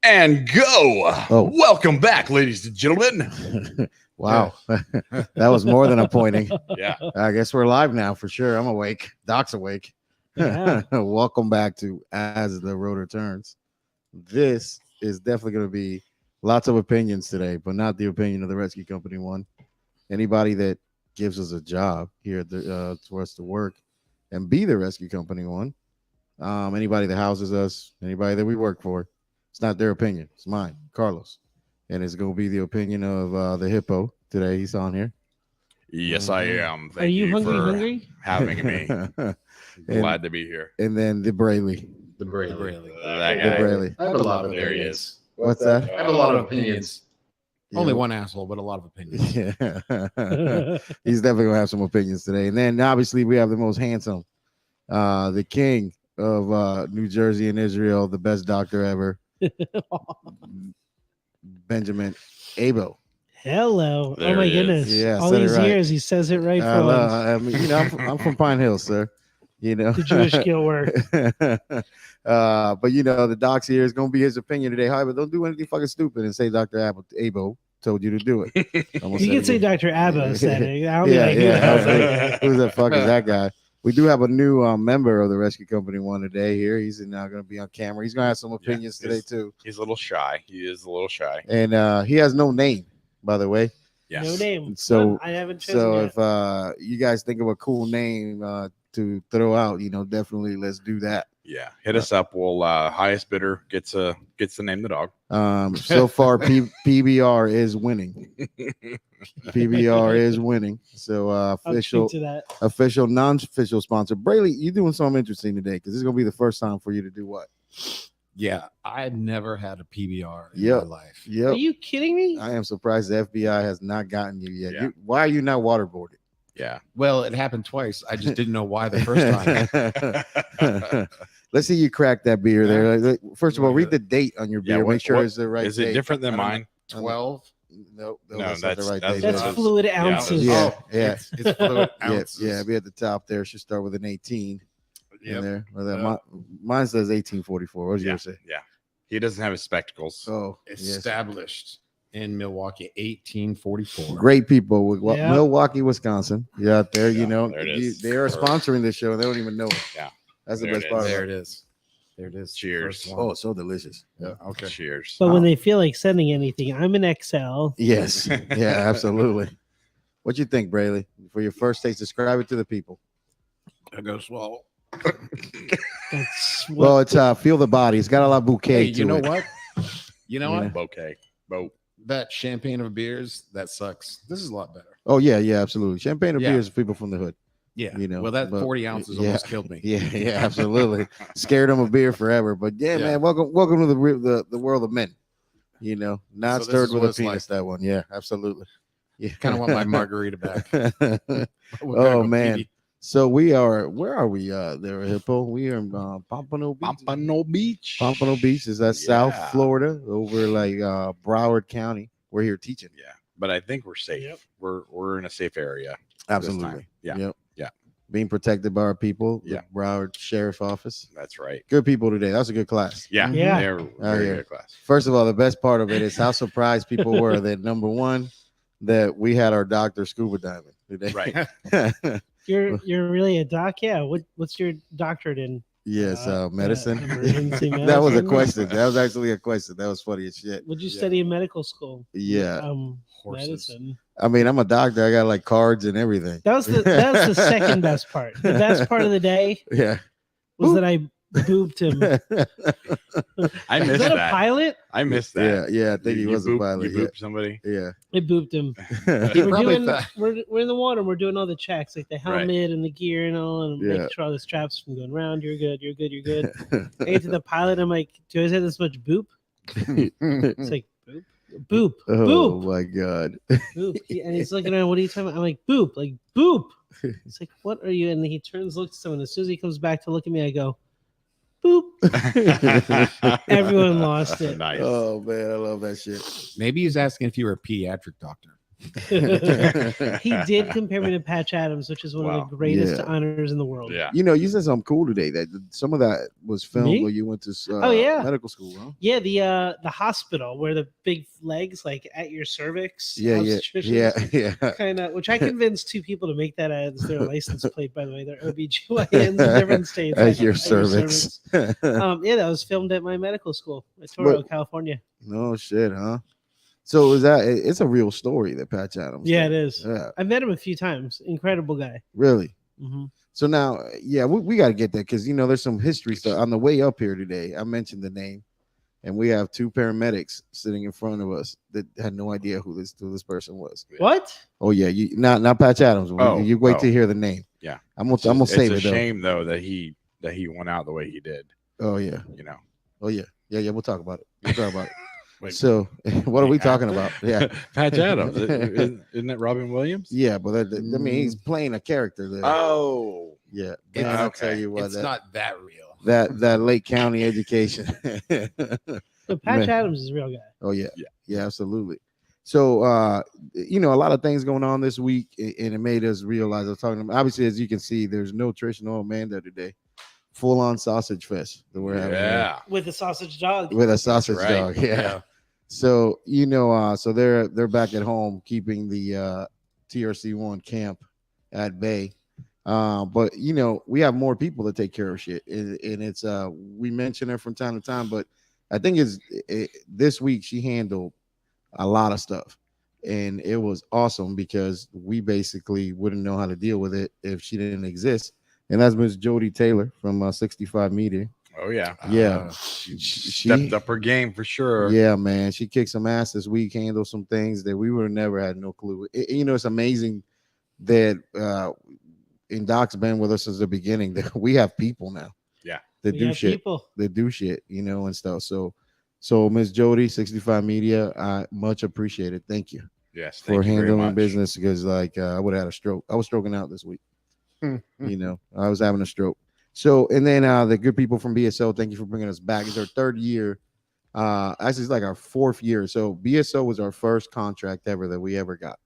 And go. Oh. Welcome back, ladies and gentlemen. Wow. That was more than a pointing. Yeah. I guess we're live now for sure. I'm awake. Doc's awake. Yeah. Welcome back to As the Rotor Turns. This is definitely going to be lots of opinions today, but not the opinion of the rescue company one. Anybody that gives us a job here for us to work and be the rescue company one. Anybody that houses us, anybody that we work for. It's not their opinion. It's mine, Carlos. And it's going to be the opinion of the hippo today. He's on here. Yes, I am. Are you hungry? for Hungry? having me. Glad to be here. And then the Brayley. The Brayley. That The guy. Brayley. I have a lot of There he opinions. is. What's that? I have a lot of opinions. Yeah. Only one asshole, but a lot of opinions. Yeah. He's definitely going to have some opinions today. And then obviously we have the most handsome, the king of New Jersey and Israel, the best doctor ever, Benjamin Abo. Hello. There Oh my he is. goodness. Yeah, All said it these right. years he says it right I for love, once. I mean, you know, I'm from Pine Hill, sir. You know, The Jewish skill work. But you know, the doc's here is gonna be his opinion today. However, don't do anything fucking stupid and say Dr. Abo told you to do it. You can say Dr. Abbo said it. I'll be Yeah, like, yeah. I was who like, who's the fuck is that guy? We do have a new member of the rescue company one today here. He's now going to be on camera. He's going to have some opinions today too. He's a little shy. He is a little shy. And he has no name, by the way. Yes. No name. So- None. I haven't chosen So yet. if you guys think of a cool name to throw out, you know, definitely let's do that. Yeah. Hit us up. We'll highest bidder gets to name the dog. So far, PBR is winning. PBR is winning. So I'll official, speak to that. official, non-official sponsor. Brayley, you doing something interesting today because this is gonna be the first time for you to do what? Yeah, I had never had a PBR in Yep. my life. Are Yep. you kidding me? I am surprised the FBI has not gotten you yet. Yeah. Why are you not waterboarded? Yeah. Well, it happened twice. I just didn't know why the first time. Let's see you crack that beer there. First of all, You wanna read do the date on your Yeah, beer. what- Make sure what- it's the right Is date. it different than I don't know. mine? 12. No, No, that's not the right that's- date. That's those- fluid yeah. ounces. Yeah, Oh, yeah. It's fluid Yeah, ounces. yeah, be at the top there. Should start with an 18 in Yep. there. Well, mine says 1844. What was Yeah. yours say? Yeah. He doesn't have his spectacles. Oh, yes. Established in Milwaukee, 1844. Great people with Yeah. Milwaukee, Wisconsin. Yeah, out there, you Yeah, know, there it is. they are sponsoring this show and they don't even know it. Yeah. That's the There best it part. There About it is. There it is. Cheers. First one. Oh, so delicious. Yeah. Okay. Cheers. But when they feel like sending anything, I'm an XL. Yes. Yeah, absolutely. What you think, Brayley? For your first taste, describe it to the people. I go swallow. That's what, Well, it's feel the body. It's got a lot of bouquet Hey, to you know it. what? You know Yeah. what? Bouquet. Boat. That champagne of beers, that sucks. This is a lot better. Oh yeah, yeah, absolutely. Champagne or Yeah. beers for people from the hood. Yeah. You know, well, that but- 40 ounces yeah. almost killed me. Yeah, yeah, absolutely. Scared them of beer forever. But yeah, Yeah. man, welcome to the world of men. You know, not So this stirred is with what a it's penis. That one, yeah, absolutely. Yeah, Kind of want my margarita back. Oh, man. So we are. Where are we? There, Hippo. We are in Pompano Beach. Pompano Beach. Pompano Beach is that Yeah. South Florida, over like Broward County. We're here teaching. Yeah. But I think we're safe. Yep. We're in a safe area. Absolutely. Yeah. Yep. Yeah. Being protected by our people. Yeah. The Broward Sheriff Office. That's right. Good people today. That's a good class. Yeah. Yeah. They're very yeah. good class. First of all, the best part of it is how surprised people were that number one, that we had our doctor scuba diving today. Right. you're really a doc? Yeah. What's your doctorate in? Yes, medicine. Emergency That was a medicine? question. That was actually a question. That was funny as shit. What'd you Yeah. study in medical school? Yeah. Horses. Medicine. I mean, I'm a doctor. I got like cards and everything. That was the second best part. The best part of the day Yeah. was that I booped him. I Is missed that a that. pilot? I missed Yeah, that. yeah. I think he was a pilot. You booped somebody. Yeah. I booped him. He We're probably doing. thought- We're in the water. And we're doing all the checks, like the Right. helmet and the gear and all, and Yeah. making sure all the straps from going around. You're good. You're good. You're good. I get to the pilot. I'm like, do you guys have this much boop? It's like boop, boop, Oh boop, my god. boop. And he's looking around. What are you talking about? I'm like, boop, like boop. He's like, what are you? And he turns, looks at someone. As soon as he comes back to look at me, I go, boop. Everyone lost it. Nice. Oh man, I love that shit. Maybe he's asking if you were a pediatric doctor. He did compare me to Patch Adams, which is one Wow. of the greatest Yeah. honors in the world. Yeah. You know, you said something cool today that some of that was filmed Me? where you went to Oh, yeah. medical school, huh? Yeah, the hospital where the big legs like at your cervix. Yeah. Kind of, which I convinced two people to make that as their license plate. By the way, they're OBGYNs in different states. As your cervix. Yeah, that was filmed at my medical school at Toro, But- California. No shit, huh? So is that? It's a real story that Patch Adams. Yeah, did. it is. Yeah, I met him a few times. Incredible guy. really. Mm-hmm. So now, yeah, we got to get that because there's some history stuff on the way up here today. I mentioned the name, and we have two paramedics sitting in front of us that had no idea who this person was. What? Oh yeah, you not Patch Adams. You wait to hear the name. Yeah. I'm gonna save it's it a though. shame though that he went out the way he did. Oh yeah. Oh yeah. Yeah. We'll talk about it. Wait, So what are we talking about? Yeah. Patch Adams. Isn't that Robin Williams? Yeah, but I mean, he's playing a character there. Oh, yeah. It's- Man, I'll tell okay. you what, It's not that real. that Lake County education. So Patch Man. Adams is a real guy. Oh yeah. Yeah. Yeah, absolutely. So a lot of things going on this week, and it made us realize. I was talking about, obviously, as you can see, there's no Trish nor Amanda today. Full on sausage fest that we're having here. yeah. With a sausage dog. With a sausage right. dog. Yeah. So so they're back at home keeping the TRC1 camp at bay. But we have more people to take care of shit, and it's we mention her from time to time, but I think this week she handled a lot of stuff, and it was awesome because we basically wouldn't know how to deal with it if she didn't exist. And that's Miss Jody Taylor from 65 Media. Oh yeah. Yeah, She she stepped up her game for sure. Yeah, man, she kicked some ass this week, handled some things that we would have never had no clue. It's amazing that and Doc's been with us since the beginning. That we have people now. Yeah. That We do got shit. people. That do shit, and stuff. So Miss Jody, 65 Media, I much appreciate it. Thank you Yes. for Thank you very handling much. business because I would have had a stroke. I was stroking out this week. I was having a stroke. So, and then the good people from BSO, thank you for bringing us back. It's our third year. Actually, it's like our fourth year. So BSO was our first contract ever that we ever got.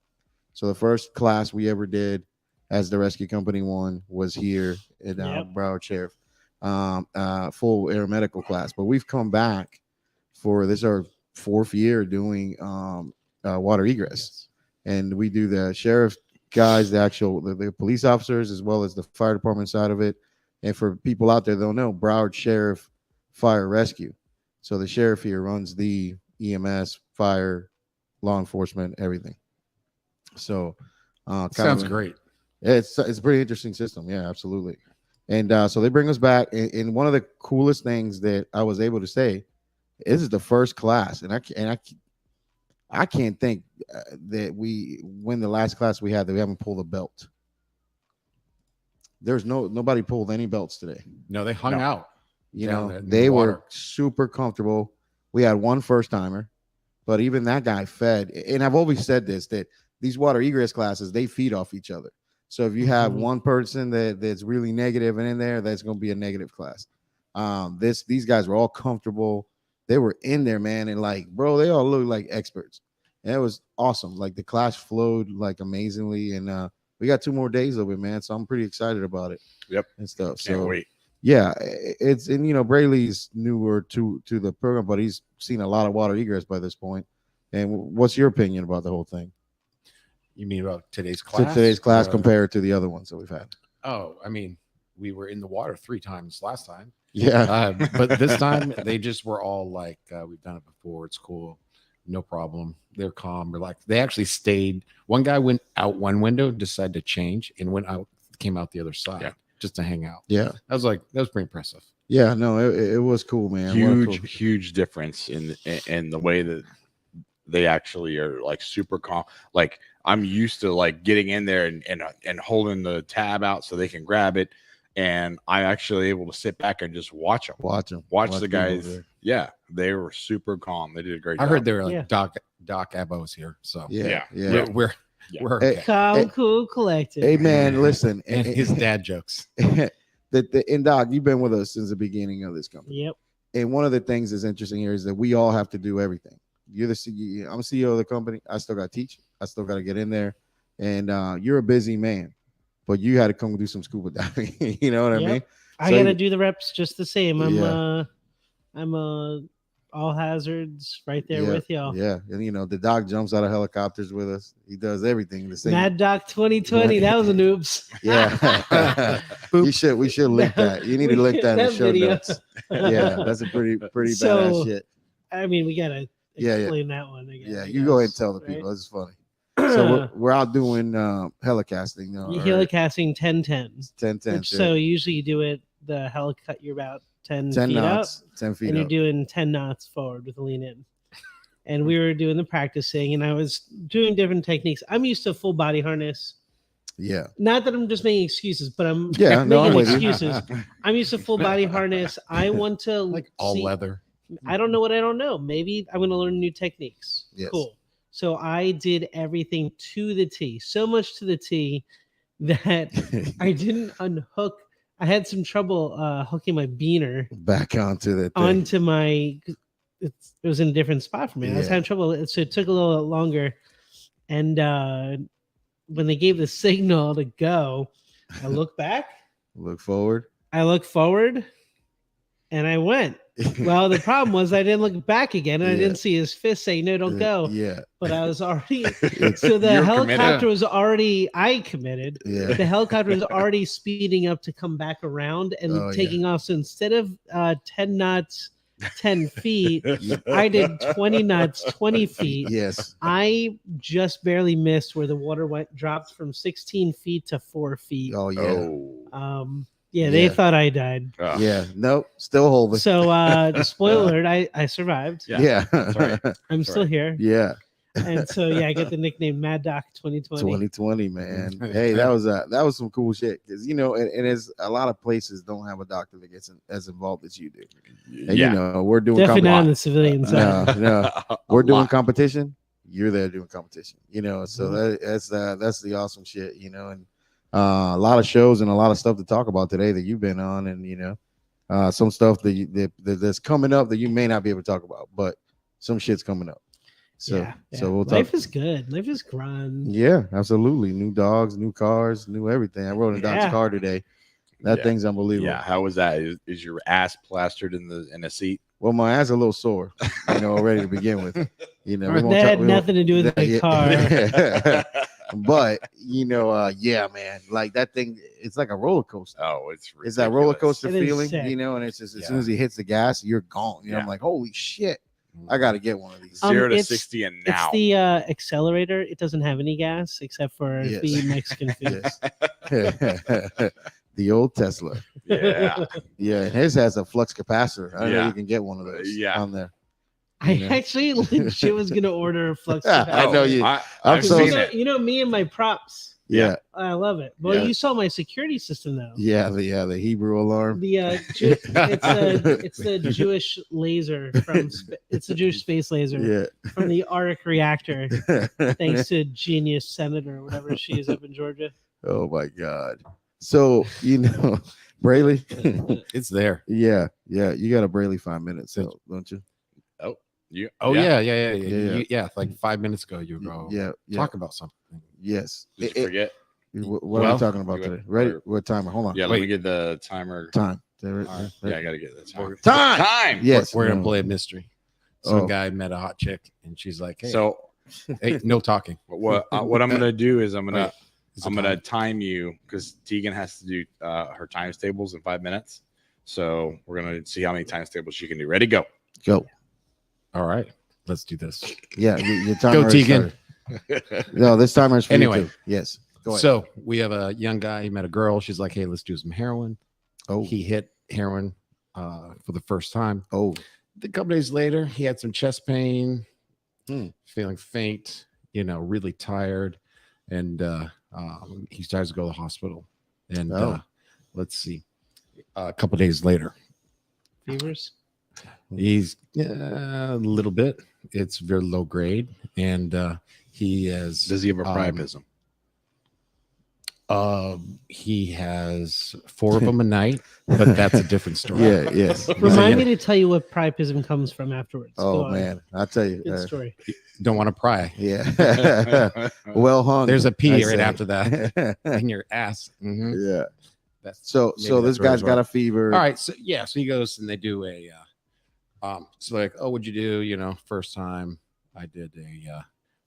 So the first class we ever did as the Rescue Company 1 was here at Broward Sheriff, full air medical class. But we've come back for this our fourth year doing water egress, and we do the sheriff guys, the police officers, as well as the fire department side of it. And for people out there, they'll know Broward Sheriff Fire Rescue. So the sheriff here runs the EMS, fire, law enforcement, everything. So Sounds great. It's a pretty interesting system. Yeah, absolutely. And so they bring us back. And one of the coolest things that I was able to say, this is the first class, and I can't think that we win the last class we had that we haven't pulled a belt. There's nobody pulled any belts today. No, they hung out. Down there in They the were water. super comfortable. We had one first timer, but even that guy fed. And I've always said this, that these water egress classes, they feed off each other. So if you have one person that's really negative and in there, that's going to be a negative class. These guys were all comfortable. They were in there, man. And bro, they all look like experts. And it was awesome. The class flowed amazingly. And we got 2 more days of it, man. So I'm pretty excited about it. Yep. And stuff. Can't wait. Yeah, and Brayley's newer to the program, but he's seen a lot of water egress by this point. And what's your opinion about the whole thing? You mean about today's class? Today's class compared to the other ones that we've had. Oh, I mean, we were in the water 3 times last time. Yeah. But this time they just were all like, we've done it before. It's cool. No problem. They're calm, relaxed. They actually stayed. One guy went out one window, decided to change, and came out the other side just to hang out. Yeah. That was pretty impressive. Yeah, no, it was cool, man. Huge difference in the way that they actually are super calm. I'm used to getting in there and holding the tab out so they can grab it, and I'm actually able to sit back and just watch them. Watch the guys. Yeah, they were super calm. They did a great job. I heard they were Doc Abo's here. So yeah. we're Hey, Calm, cool, collected. Hey, man, listen. and his dad jokes. And Doc, you've been with us since the beginning of this company. Yep. And one of the things that's interesting here is that we all have to do everything. You're the CEO. I'm CEO of the company. I still got to teach. I still got to get in there. And you're a busy man, but you had to come do some scuba diving. You know what I Yep. mean? I So gotta do the reps just the same. Yeah. I'm all hazards right there Yeah, with y'all. yeah. And the doc jumps out of helicopters with us. He does everything the same. Mad Doc 2020. That was an oops. Yeah. We should link that. You need to link that in the show video. notes. Yeah, that's a pretty So, badass shit. I mean, we gotta Yeah, explain that one again. Yeah, I you go ahead and guess, tell the right? people. This is funny. So we're out doing helicasting. Helicasting 10-10. 10-10. Which, so usually you do it the helicut. You're about 10 10 feet knots, up, 10 feet and up. you're doing 10 knots forward with a lean in. And we were doing the practicing, and I was doing different techniques. I'm used to full body harness. Yeah. Not that I'm just making excuses, but I'm I'm making with you. excuses. I'm used to full body harness. I want to Like all see- leather. I don't know what I don't know. Maybe I'm going to learn new techniques. Yes. Cool. So I did everything to the T, so much to the T that I didn't unhook. I had some trouble hooking my beaner Back onto the thing. onto my. It was in a different spot for me. I was Yeah. having trouble, so it took a little longer. And when they gave the signal to go, I looked back. Look forward. I looked forward, and I went. Well, the problem was I didn't look back again, and I Yeah. didn't see his fist saying, "No, don't go." Yeah. But I was already so the You're helicopter committed. was already. I committed. Yeah. The helicopter was already speeding up to come back around and Oh, yeah. taking off. So instead of 10 knots, 10 feet, I did 20 knots, 20 feet. Yes. I just barely missed where the water dropped from 16 feet to 4 feet. Oh yeah. Oh. Yeah, they Yeah. thought I died. Yeah. Nope. Still holding. So, spoiler alert, I survived. Yeah. Yeah. Sorry. I'm still here. Yeah. And so, yeah, I get the nickname Mad Doc 2020. 2020, man. Hey, that was some cool shit because and it's a lot of places don't have a doctor that gets as involved as you do. And Yeah. we're doing Definitely not on the competition. civilian side. No, A we're doing lot. competition. You're there doing competition. So Mm-hmm. that's the awesome shit. And a lot of shows and a lot of stuff to talk about today that you've been on, and some stuff that's coming up that you may not be able to talk about, but some shit's coming up. So Yeah. we'll talk. Life is good. Life is grind. Yeah, absolutely. New dogs, new cars, new everything. I rode in Doc's Yeah. car today. That Yeah. thing's unbelievable. Yeah. How was that? Is your ass plastered in a seat? Well, my ass a little sore, already to begin with. We won't That talk- had we won't- nothing to do with my Yeah. car. But yeah, man, like that thing, it's like a roller coaster. Oh, it's It's that roller ridiculous. coaster It is feeling, sick. and it's just as Yeah. soon as he hits the gas, you're gone. I'm Yeah. like, holy shit, I got to get one of these. 0 to it's- 60 and It's now. the accelerator. It doesn't have any gas except for Yes. the Mexican food. Yes. The old Tesla. Yeah. Yeah, and his has a flux capacitor. I know Yeah. you can get one of those Yeah. on there. I Yeah. actually legit was gonna order a flux. I capacitor. know you- I've I'm so- seen You know, it. you know me and my props. Yeah, I love it. Well, Yeah. you saw my security system though. the Hebrew alarm. The it's the Jewish laser from it's the Jewish space laser Yeah. from the Arctic reactor. Thanks to genius senator or whatever she is up in Georgia. Oh my God. So Brayley. It's there. Yeah, you got a Brayley 5 minutes, so, don't you? You, Oh yeah. Yeah. Yeah. Like 5 minutes ago, you go Yeah. talk about something. Yes. Did you forget? What are Well, we talking about you today? got- Ready? What timer? Hold on. Yeah, let Wait. me get the timer. Time. Yeah, I gotta get the timer. Time. Yes. We're gonna no. play a mystery. Some Oh. guy met a hot chick, and she's like, "Hey, So hey, no talking." what I'm gonna do is I'm gonna Wait, is it I'm gonna time? time you because Tegan has to do her times tables in 5 minutes. So we're gonna see how many times tables she can do. Ready, go. Go. All right, let's do this. Yeah, your timer. Go, already Tegan. started. No, this timer is for Anyway. you too. Yes. Go ahead. So we have a young guy. He met a girl. She's like, "Hey, let's do some heroin." Oh. He hit heroin for the first time. Oh. A couple days later, he had some chest pain, Hmm. feeling faint, really tired, and he starts to go to the hospital. And Oh. let's see, a couple days later, Fevers. he's a little bit. It's very low grade, and he has. Does he have a Um, priapism? He has 4 of them a night, but that's a different story. Yeah, yes. Remind me to tell you what priapism comes from afterwards. Go Oh on. man, I'll tell you. Good story. Don't want to pry. Yeah. Well hung. There's a P I right say. after that in your ass. Mhm. Yeah. That's So maybe this that's where guy's it's got from. a fever. All right. So he goes and they do a so like, oh, what'd you do? First time I did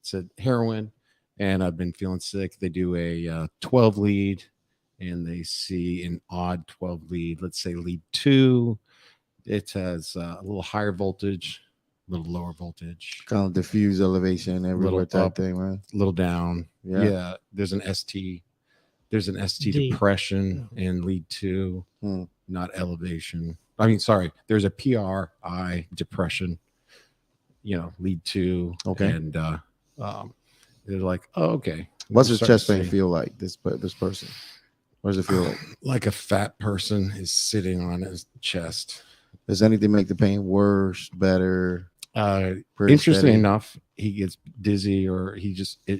said heroin and I've been feeling sick. They do a 12 lead and they see an odd 12 lead, let's say lead 2. It has a little higher voltage, a little lower voltage, Kind of diffuse elevation everywhere Little type up. thing, man. a little down. Yeah. Yeah. There's an ST D. depression in lead 2, Hmm. not elevation. I mean, sorry, there's a PRI depression, lead 2. Okay. And they're like, oh, okay. What's We're his starting chest to pain see- feel like? This person. What does it feel like? Like a fat person is sitting on his chest. Does anything make the pain worse, better? Pretty Interesting steady? enough, he gets dizzy or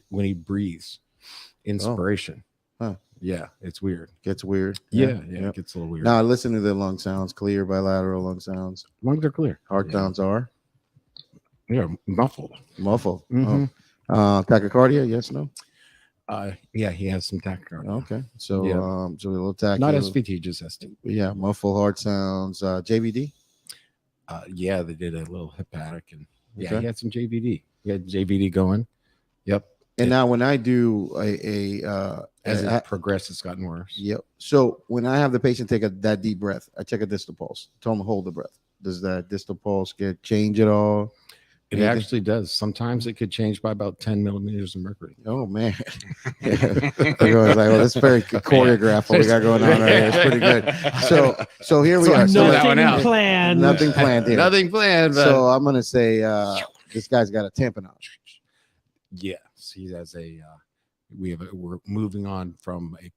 when he breathes, inspiration. Huh. Yeah, it's weird. Gets weird. Yeah, Yep. it gets a little weird. Now I listen to the lung sounds, clear bilateral lung sounds. Lungs are clear. Heart sounds are Yeah, muffled. muffled. Mhm. Tachycardia, yes, no. Yeah, he has some tachycardia. Okay, so Yeah. so a little tachy. Not SVT, just ST. Yeah, muffled heart sounds. JVD. Yeah, they did a little hepatic and Okay. he had some JVD. He had JVD going. Yep. And Yeah. now when I do As I- it progressed, it's gotten worse. yep. So when I have the patient take that deep breath, I check a distal pulse. Tell them to hold the breath. Does that distal pulse get change at all? It Anything? actually does. Sometimes it could change by about 10 millimeters of mercury. Oh man, everyone's like, "Well, that's very choreographed. What we got going on right here. It's pretty good." So here we So are. I know that one Nothing out. planned. Nothing planned here. Nothing planned. But So I'm gonna say this guy's got a tamponade. yes, he has we're moving on from a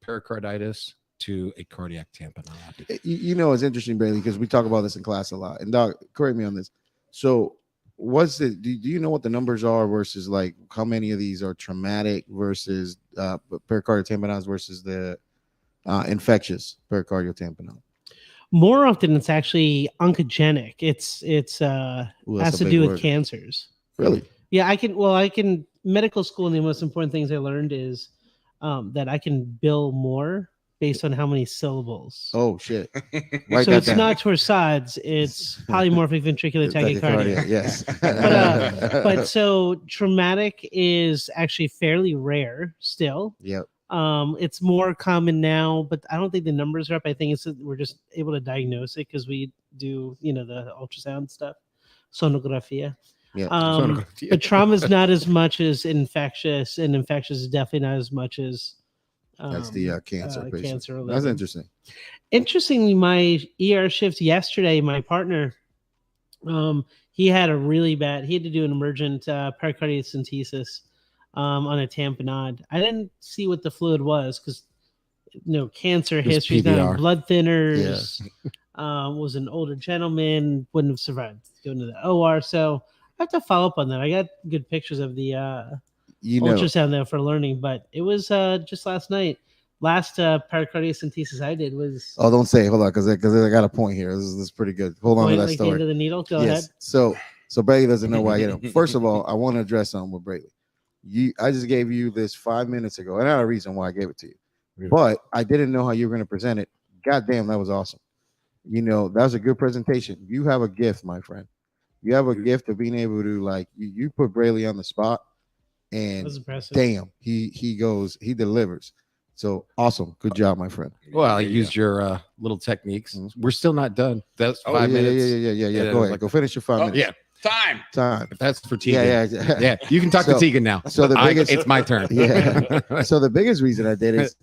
pericarditis to a cardiac tamponade. It's interesting, Bailey, because we talk about this in class a lot. And Doc, correct me on this. So, what's the? Do you know what the numbers are versus like how many of these are traumatic versus pericardial tamponades versus the infectious pericardial tamponade? More often, it's actually oncogenic. It's Ooh, that's has a to big do with word. cancers. Really? Yeah, I can medical school, and the most important things I learned is that I can bill more based on how many syllables. Oh shit! Write so that it's down. not torsades, it's polymorphic ventricular tachycardia. Yes. But so traumatic is actually fairly rare still. Yep. It's more common now, but I don't think the numbers are up. I think it's that we're just able to diagnose it because we do, the ultrasound stuff, sonografia. Yeah. But trauma is not as much as infectious, and infectious is definitely not as much as That's the cancer patient. cancer That's related. interesting. Interestingly, my ER shift yesterday, my partner, he had he had to do an emergent pericardiocentesis on a tamponade. I didn't see what the fluid was because cancer It was history, he's not on PBR. blood thinners. Was an older gentleman, wouldn't have survived going to the OR. So I have to follow up on that. I got good pictures of the ultrasound there for learning, but it was just last night. Last pericardiocentesis I did was Oh, don't say it. Hold on, because I got a point here. This is pretty good. Hold on to point that like the story. end of the needle. Go Yes. ahead. So Brady doesn't know why I hit him. First of all, I want to address something with Brady. I just gave you this 5 minutes ago, and I had a reason why I gave it to you. Yeah. But I didn't know how you were going to present it. God damn, that was awesome. That was a good presentation. You have a gift, my friend. You have a gift of being able to you put Braley on the spot, That and was impressive. damn, he delivers. So awesome, good job, my friend. Well, I used your little techniques. Mhm. We're still not done. That's Oh, 5 minutes. Yeah. Yeah, Go it was ahead, like- go finish your 5 minutes. Yeah, Time. if that's for Tegan. Yeah. Yeah, you can talk So- to Tegan now. so the biggest- it's my turn. Yeah. So the biggest reason I did is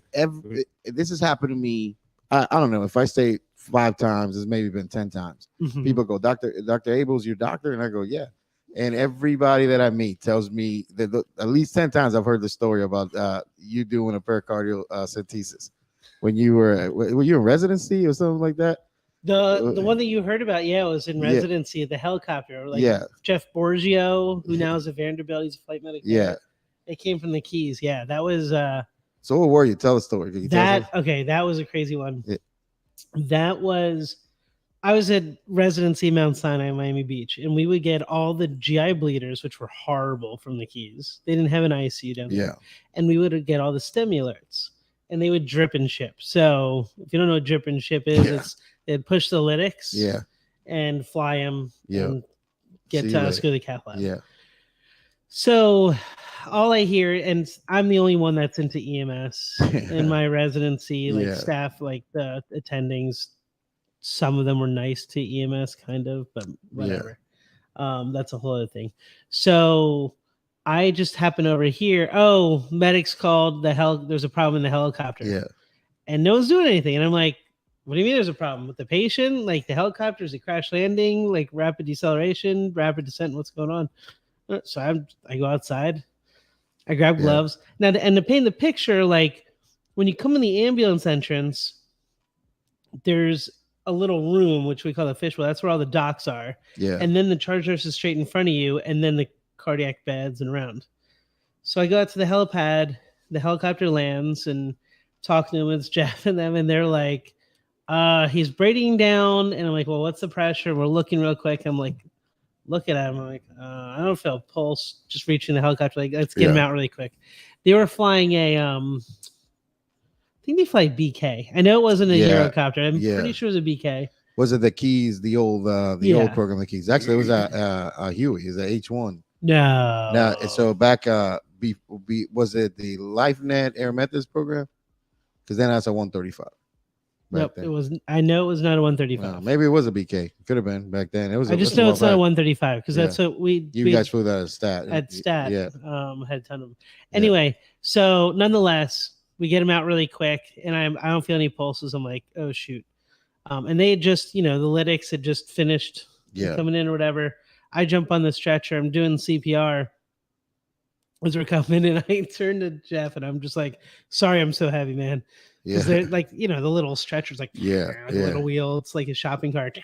this has happened to me. I don't know if I say 5 times, it's maybe been 10 times. Mhm. People go, Dr. Abel's your doctor, and I go, yeah. And everybody that I meet tells me that at least 10 times I've heard the story about you doing a pericardial centesis when you were you in residency or something like that. The one that you heard about, was in Yeah. residency at the helicopter. Yeah. Jeff Borgio, who now is at Vanderbilt, he's a flight medic. there. Yeah. It came from the Keys. Yeah, that was So what were you? Tell the story. Can you tell us? That was a crazy one. Yeah. I was at residency Mount Sinai, Miami Beach, and we would get all the GI bleeders, which were horrible from the Keys. They didn't have an ICU down there. Yeah. And we would get all the STEM alerts, and they would drip and ship. So if you don't know what drip and ship is, they'd push the lytics and fly them and get to us, go to the cath lab. Yeah. So all I hear, and I'm the only one that's into EMS in my residency, like staff, like the attendings, some of them were nice to EMS kind of, but whatever. That's a whole other thing. So I just happen over here. Oh, medics called there's a problem in the helicopter. Yeah. And no one's doing anything. And I'm like, what do you mean there's a problem with the patient? Like the helicopter, is it crash landing, like rapid deceleration, rapid descent? What's going on? So I go outside. I grab gloves. Now, to paint the picture, like when you come in the ambulance entrance, there's a little room, which we call the fishbowl. That's where all the docs are. Yeah. And then the charge nurse is straight in front of you, and then the cardiac beds and around. So I go out to the helipad. The helicopter lands and talk to them. It's Jeff and them, and they're like, he's breathing down. And I'm like, well, what's the pressure? We're looking real quick. I'm like, looking at him. I'm like, I don't feel a pulse. Just reaching the helicopter. Like, let's get him out really quick. They were flying I think they fly BK. I know it wasn't a Eurocopter. I'm pretty sure it was a BK. Was it the Keys, the old program, the Keys? Actually, it was a Huey. It was a H1. No. So back, was it the LifeNet Air Methods program? Because then that's a 135. Nope, it was. I know it was not a 135. Maybe it was a BK. Could have been back then. It was. I just know it's not a 135 because that's what we. You guys flew that at Stat. At Stat, had a ton of them. Anyway, so nonetheless, we get him out really quick, and I don't feel any pulses. I'm like, oh shoot, and they had just, the lytics had just finished coming in or whatever. I jump on the stretcher. I'm doing CPR as we're coming, and I turn to Jeff, and I'm just like, sorry, I'm so heavy, man. Because they're like, the little stretchers, like a little wheel. It's like a shopping cart.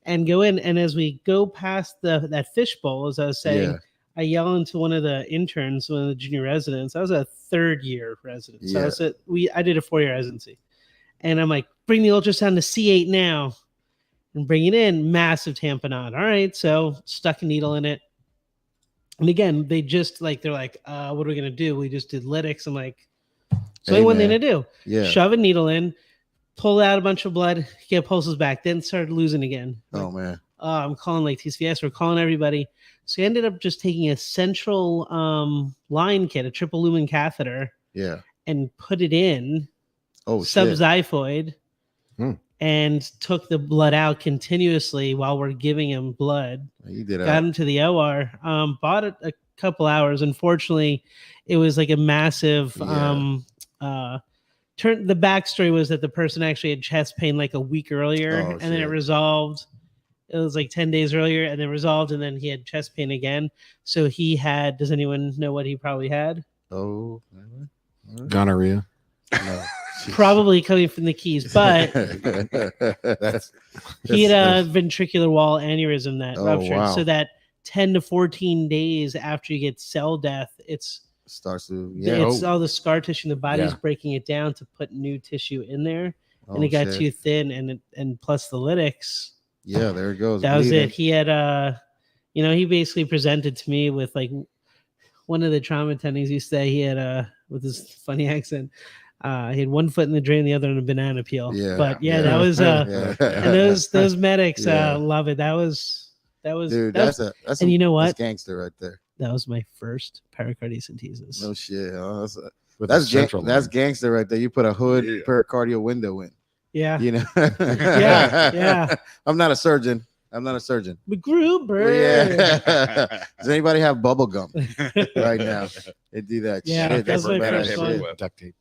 And go in. And as we go past that fishbowl, as I was saying, I yell into one of the interns, one of the junior residents. I was a third-year resident. So I did a 4-year residency. And I'm like, bring the ultrasound to C8 now. And bring it in. Massive tamponade. All right. So stuck a needle in it. And again, they just they're like, what are we going to do? We just did lytics. I'm like, so only one thing to do. Shove a needle in, pull out a bunch of blood, get pulses back, then started losing again. Oh, man. I'm calling TCVS. We're calling everybody. So I ended up just taking a central line kit, a triple lumen catheter, and put it in subxiphoid and took the blood out continuously while we're giving him blood. You did. Got him to the OR. Bought it a couple hours. Unfortunately, it was like a massive the backstory was that the person actually had chest pain like a week earlier, and then it resolved. It was like 10 days earlier, and then resolved, and then he had chest pain again. So he had. Does anyone know what he probably had? Oh, gonorrhea. No. Probably coming from the Keys, but he had a ventricular wall aneurysm that ruptured. Wow. So that 10 to 14 days after you get cell death, starts to it's all the scar tissue. The body's breaking it down to put new tissue in there, and it got too thin, and plus the lytics. Yeah, there it goes. That was it. He had he basically presented to me with like one of the trauma attendings used to say he had with his funny accent. He had one foot in the drain, the other in a banana peel. That was and those medics love it. That was dude. That's and you know what? That's gangster right there. That was my first pericardiocentesis. No shit. That's gangster right there. You put a hood pericardial window in. Yeah. Yeah. I'm not a surgeon. McGruber. Yeah. Does anybody have bubble gum right now? They do that shit. That's my first one. Duct tape.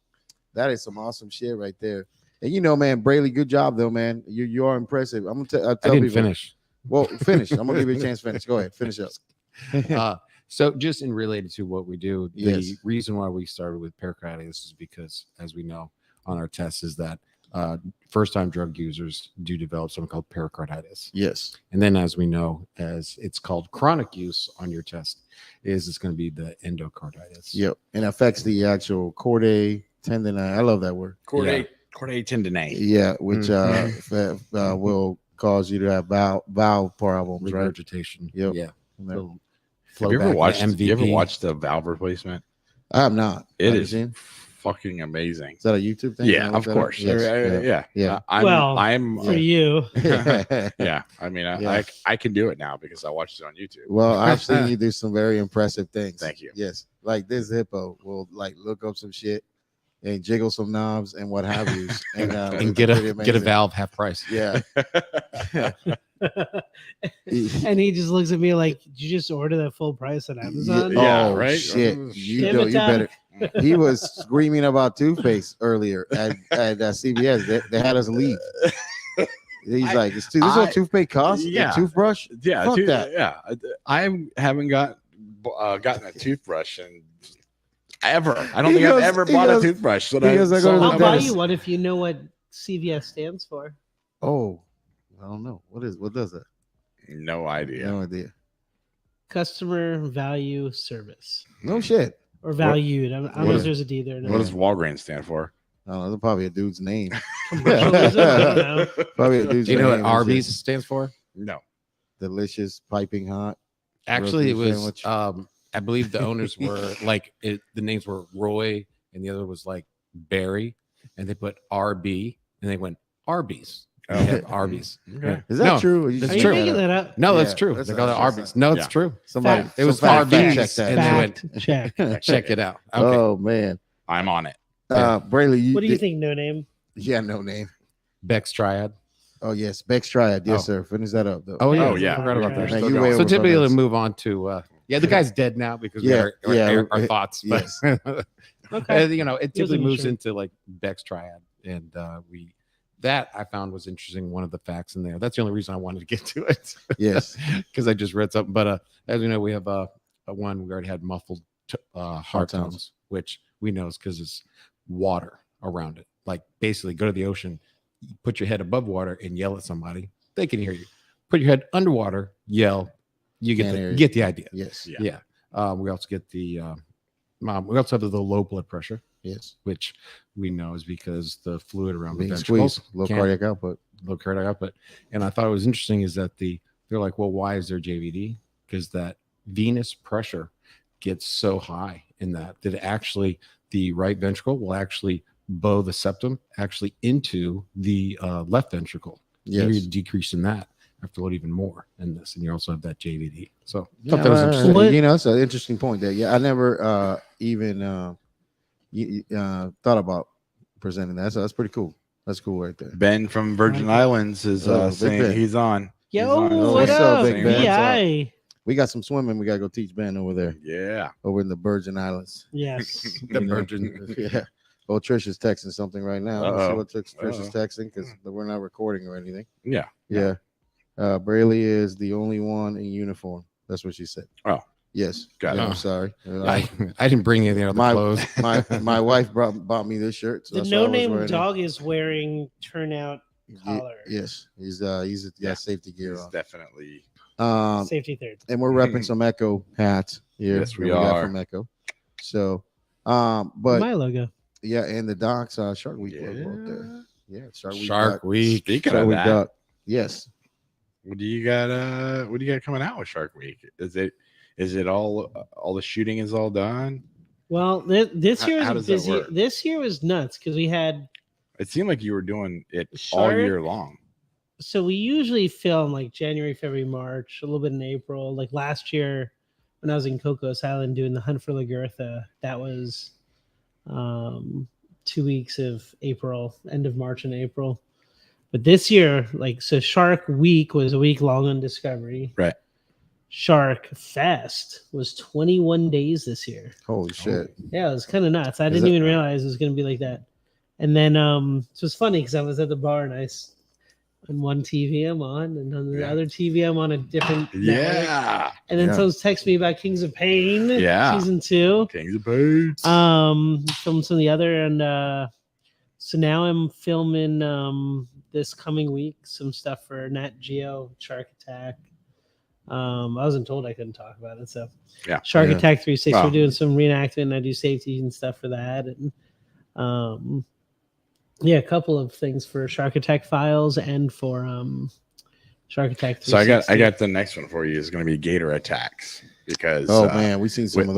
That is some awesome shit right there. And man, Braley, good job though, man. You are impressive. I'm gonna tell people. Finish. Well, finish. I'm gonna give you a chance to finish. Go ahead, finish up. So just in related to what we do, the reason why we started with pericarditis is because, as we know on our tests, is that first-time drug users do develop something called pericarditis. Yes. And then, as we know, as it's called chronic use on your chest, it's going to be the endocarditis. Yep. And affects the actual chordae tendoni. I love that word. Chordae tendinae. Yeah, which will cause you to have valve problems, right? Regurgitation. Yep. Yeah. Have Have you ever watched the valve replacement? I have not. It Have is you seen? fucking amazing. Is that a YouTube thing? Yeah, Can I of look that up? course. Yes. Yeah. Well, I'm For you, yeah. I mean, Yeah. I can do it now because I watched it on YouTube. Well, I've seen you do some very impressive things. Thank you. Yes, like this hippo will like look up some shit and jiggle some knobs and what have you, and And get a valve half price. Yeah. and he just looks at me like, "Did you just order that full price on Amazon?" Yeah, oh, right? shit. You Damn it, better. Tom. He was screaming about toothpaste earlier at CVS. They had us leave. He's like, "This is what toothpaste costs? Yeah. A toothbrush? Yeah, Fuck that." Yeah, I haven't gotten a toothbrush in ever. I don't think I've ever bought a toothbrush. I go to the I'll buy dentist. you one if you know what CVS stands for. Oh, I don't know. What does that? No idea. No idea. Customer Value Service No shit. or valued. I don't know what if is- there's a D there. What does Walgreens stand for? I don't know. That's probably a dude's name. Commercialism? I don't know. Probably a dude's Do you know what name. Arby's stands for? No. Delicious, piping hot. Actually, it Roast was. sandwich. I believe the owners were like the names were Roy, and the other was like Barry, and they put RB, and they went Arby's. Oh. They have Arby's. Okay. Is that No, true? Or you that's Are just you true. made making up? that up? No, that's Yeah, true. that's They call it what I Arby's. No, it's Yeah. true. Somebody, Fact. It was some fact Arby's, check that. and they went, Check. check it out. Okay. Oh man, I'm on it. Brayley, What do you think? No name. Yeah, no name. Bex Triad. Oh yes, Bex Triad. Yes, Oh. sir. Finish that up though. Oh yeah, Oh, yeah. Forgot about that. Man, Still you going. way So over typically, we'll comments. move on to the guy's dead now because Yeah, we yeah, our thoughts. But yes. Okay. it typically wasn't moves sure. into like Bex Triad, and that I found was interesting. One of the facts in there. That's the only reason I wanted to get to it. Yes. because I just read something. But as we know, we have a one we already had muffled heart tones. tones, which we know is because it's water around it. Like basically, go to the ocean, put your head above water, and yell at somebody. They can hear you. Put your head underwater, yell. You Can't hear you. get the idea. Yes. Yeah. Yeah. We also get the we also have the low blood pressure, Yes. which we know is because the fluid around the Being ventricles, squeezed. Low can't- cardiac output. low cardiac output. And I thought it was interesting is that they're like, well, why is there JVD? Because that venous pressure gets so high in that actually the right ventricle will actually bow the septum actually into the left ventricle. Yes. You're decreasing that after load even more in this, and you also have that JVD. So I Yeah, thought that was right, interesting. What- You know, it's an interesting point there. Yeah, I never even thought about presenting that. So that's pretty cool. That's cool right there. Ben from Virgin Islands is Oh, Big saying Ben. he's on. Yo, He's on. what What's up, up, Big Ben? VI? We got some swimming. We gotta go teach Ben over there, Yeah. over in the Virgin Islands. Yes. The You know? Virgin. Yeah. Well, Trish is texting something right now. Let's see Uh-oh. what Trish is texting because we're not recording or anything. Yeah. Yeah. Brayley is the only one in uniform. That's what she said. Oh. Yes. Got Yeah, it. I'm sorry. I didn't bring any other clothes. my wife bought me this shirt. So The that's why I was no-name wearing it. dog is wearing turnout Ye- collar. Yes, he's got safety gear He's on. definitely. Safety third. And we're repping some Echo hats here. Yes, we that got are. from Echo. So, but My logo. yeah, and the Doc's Shark Week logo up there. Yeah, Shark Week. Shark Doc. Week. Speaking Shark of Week that, Doc. Yes. what do you got? What do you got coming out with Shark Week? Is it all the shooting is all done? Well, this year How was does that busy. work? This year was nuts because we had. It seemed like you were doing it all Shark? year long. So we usually film like January, February, March, a little bit in April. Like last year, when I was in Cocos Island doing the Hunt for Lagertha, that was 2 weeks of April, end of March and April. But this year, so Shark Week was a week long on Discovery. Right. Shark Fest was 21 days this year. Holy shit. Yeah, it was kind of nuts. I Is didn't it- even realize it was going to be like that. And then so it was funny because I was at the bar and on one TV I'm on, and on the Yeah. other TV I'm on a different network. Yeah. And then Yeah. someone's texting me about Kings of Pain, Yeah. season 2. Kings of Pain. From some of the other, and So now I'm filming this coming week some stuff for Nat Geo Shark Attack. I wasn't told I couldn't talk about it, so Yeah. Shark Yeah. Attack 360. Wow. We're doing some reenactment. I do safety and stuff for that, and yeah, a couple of things for Shark Attack Files and for Shark Attack 360. So I got the next one for you is going to be gator attacks because man, we seen some of those.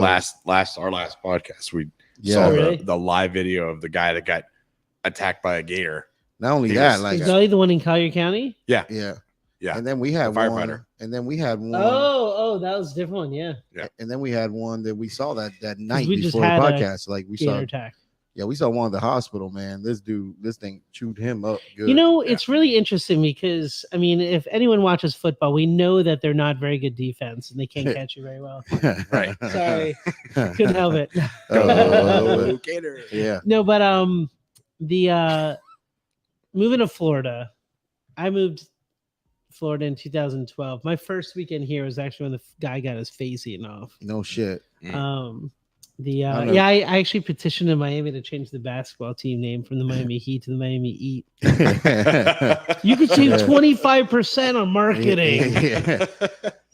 our last podcast we Yeah. saw Really? the live video of the guy that got attacked by a gator. Not only He that, was- like Is Dolly the one in Collier County? yeah, Yeah. And then we had The one, firefighter. and then we had one, Oh, that was a different one. Yeah, and then we had one that we saw that night we just before the had a podcast. Like we gator saw, attack. we saw one at the hospital. Man, this thing chewed him up good. You know, it's really interesting because I mean, if anyone watches football, we know that they're not very good defense and they can't catch you very well. Right. Sorry, couldn't help it. Oh, Gator. yeah. No, but the moving to Florida, I moved Florida in 2012. My first weekend here was actually when the guy got his face eaten off. No shit. I actually petitioned in Miami to change the basketball team name from the Miami Heat to the Miami Eat. You could save 25% on marketing.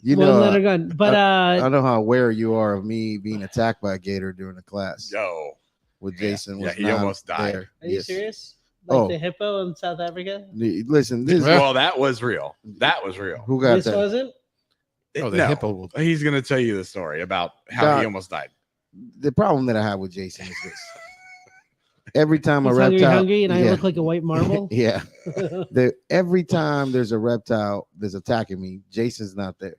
You One know, letter gun. But I don't know how aware you are of me being attacked by a gator during the class Yo. with Jason. Yeah, Was he not almost died. there. are you Yes. serious? Like Oh. the hippo in South Africa? Listen, this Well, that was real. That was real. who got This that? wasn't? Oh, the No, hippo will. He's going to tell you the story about how Doc. he almost died. The problem that I have with Jason is this: every time He's a reptile, hungry, and I yeah. look like a white marble. Yeah, every time there's a reptile that's attacking me, Jason's not there,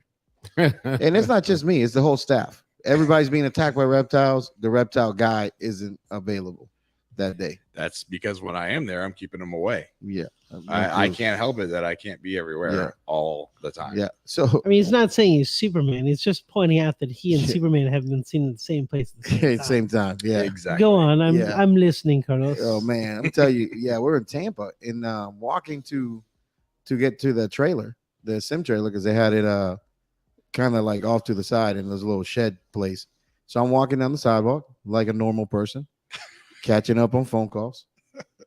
and it's not just me; it's the whole staff. Everybody's being attacked by reptiles. The reptile guy isn't available that day. That's because when I am there, I'm keeping him away. Yeah, I can't help it that I can't be everywhere Yeah. all the time. Yeah, so I mean, he's not saying he's Superman. He's just pointing out that he and Yeah. Superman have been seen at the same place at the same at time. the same time, yeah. Exactly. Go on. Yeah. I'm listening, Carlos. Oh man, I'm telling you, yeah, we're in Tampa and walking to get to the trailer, the sim trailer, because they had it kind of like off to the side in this little shed place. So I'm walking down the sidewalk like a normal person, catching up on phone calls.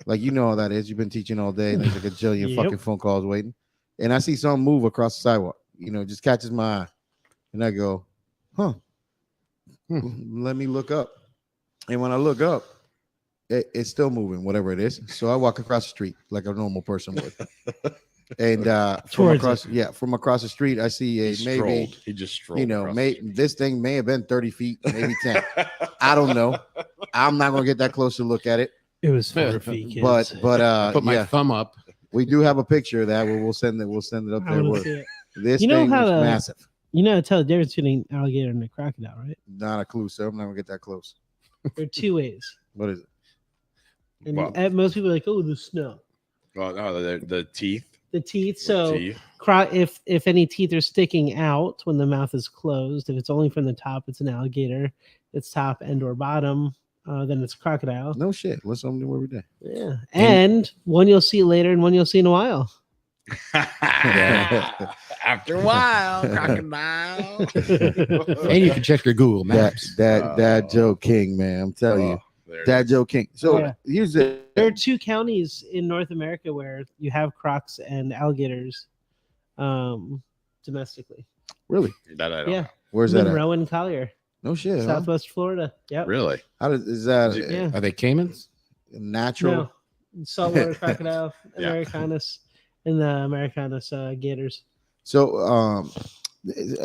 Like you know how that is. You've been teaching all day, and there's like a jillion Yep. fucking phone calls waiting. And I see something move across the sidewalk. You know, just catches my eye. And I go, huh. Let me look up. And when I look up, it's still moving, whatever it is. So I walk across the street like a normal person would. And from Towards across the street, I see a maybe, He just strolled. you know, across may, the street. this thing may have been 30 feet, maybe 10. I don't know. I'm not gonna get that close to look at it. It was 4 feet, kids. But Put my yeah, thumb up. we do have a picture of that where we'll send it up I there. want to With, see it. this You know thing how is to- massive. You know how to tell the difference between an alligator and a crocodile, right? Not a clue, sir. I'm not gonna get that close. There are two ways. What is it? And Well- most people are like, oh, the snow. Well, no, the teeth. The teeth. The So teeth. if any teeth are sticking out when the mouth is closed, if it's only from the top, it's an alligator. If it's top and or bottom, then it's a crocodile. No shit. Let's do every day. Yeah. And one you'll see later and one you'll see in a while. After a while, crocodile. And you can check your Google Maps. Dad Joe King, man. I'm telling you. There it Dad is. Joe King. So Yeah. here's the There are two counties in North America where you have crocs and alligators domestically. really. That I don't Yeah. know. Where's that at? Monroe and Collier, No shit. Huh? Southwest Florida. Yep. Really? How does is that Is it- Yeah. Are they caimans? natural? No. Saltwater crocodile, Yeah. Americanus, and the Americanus gators. So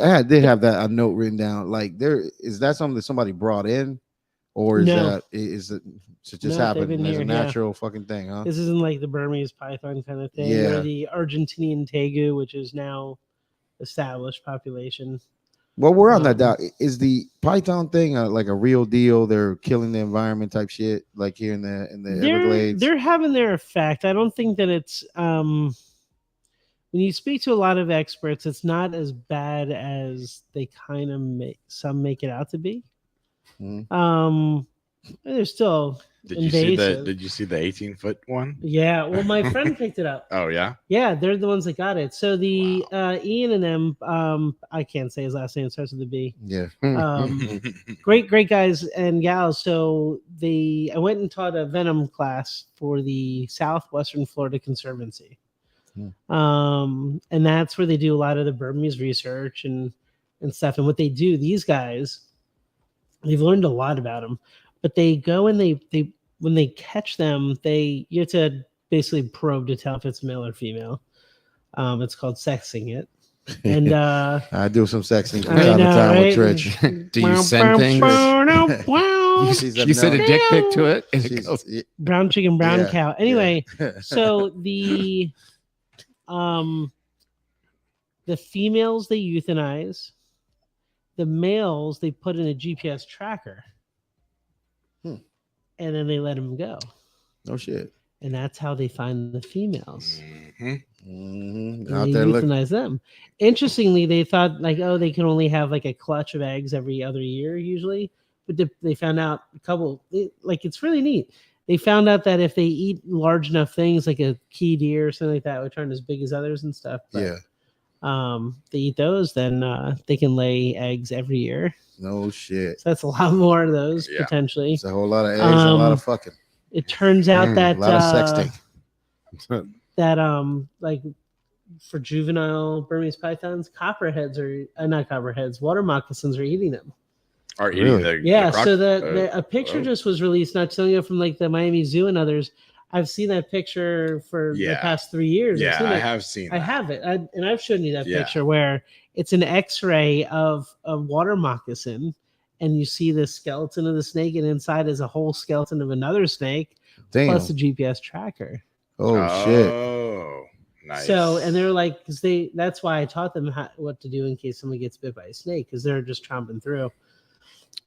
I did have that a note written down. Like there is that something that somebody brought in, or is No. that is it just No, they've happened been as here, a yeah. natural fucking thing, huh? This isn't like the Burmese python kind of thing, Yeah. or the Argentinian tegu, which is now established population. Well, we're on that Um, doc. Is the Python thing like a real deal? They're killing the environment type shit, like here in the Everglades. They're having their effect. I don't think that it's when you speak to a lot of experts, it's not as bad as they kind of make it out to be. Mhm. They're still Did you see invasive. Did you see the 18-foot one? Yeah, well, my friend picked it up. Oh yeah. Yeah, they're the ones that got it. So the Ian and them, I can't say his last name. It starts with a B. Yeah. Great guys and gals. So I went and taught a venom class for the Southwestern Florida Conservancy. And that's where they do a lot of the Burmese research and stuff. And what they do, these guys, they've learned a lot about them, but they go and they when they catch them, you have to basically probe to tell if it's male or female. It's called sexing it. And I do some sexing from I time to know, time right? with Trish. Do you send things? She's You send a dick pic to it? And it She's- goes, Brown chicken, brown Yeah, cow. Anyway, yeah. so the females they euthanize, the males they put in a GPS tracker, and then they let them go. No shit. And that's how they find the females. Mm-hmm. And Out they there looking. euthanize them. Interestingly, they thought like, oh, they can only have like a clutch of eggs every other year usually, but they found out it's really neat. They found out that if they eat large enough things like a key deer or something like that, which aren't as big as others and stuff, but, they eat those, then they can lay eggs every year. No shit. So that's a lot more of those Yeah. potentially. It's a whole lot of eggs and a lot of fucking. It turns out that A lot of sexting. that like for juvenile Burmese pythons, not copperheads, water moccasins are eating them. Are eating Really? the Yeah, croc- so a picture oh. just was released not too long ago from like the Miami Zoo and others. I've seen that picture for the Yeah. past 3 years. I've Yeah, seen I it. have seen. I that. have it, and I've shown you that Yeah. picture where it's an X-ray of a water moccasin, and you see the skeleton of the snake, and inside is a whole skeleton of another snake, Damn. plus the GPS tracker. Oh shit. Oh, nice. So, and they're like, that's why I taught them what to do in case someone gets bit by a snake, because they're just chomping through.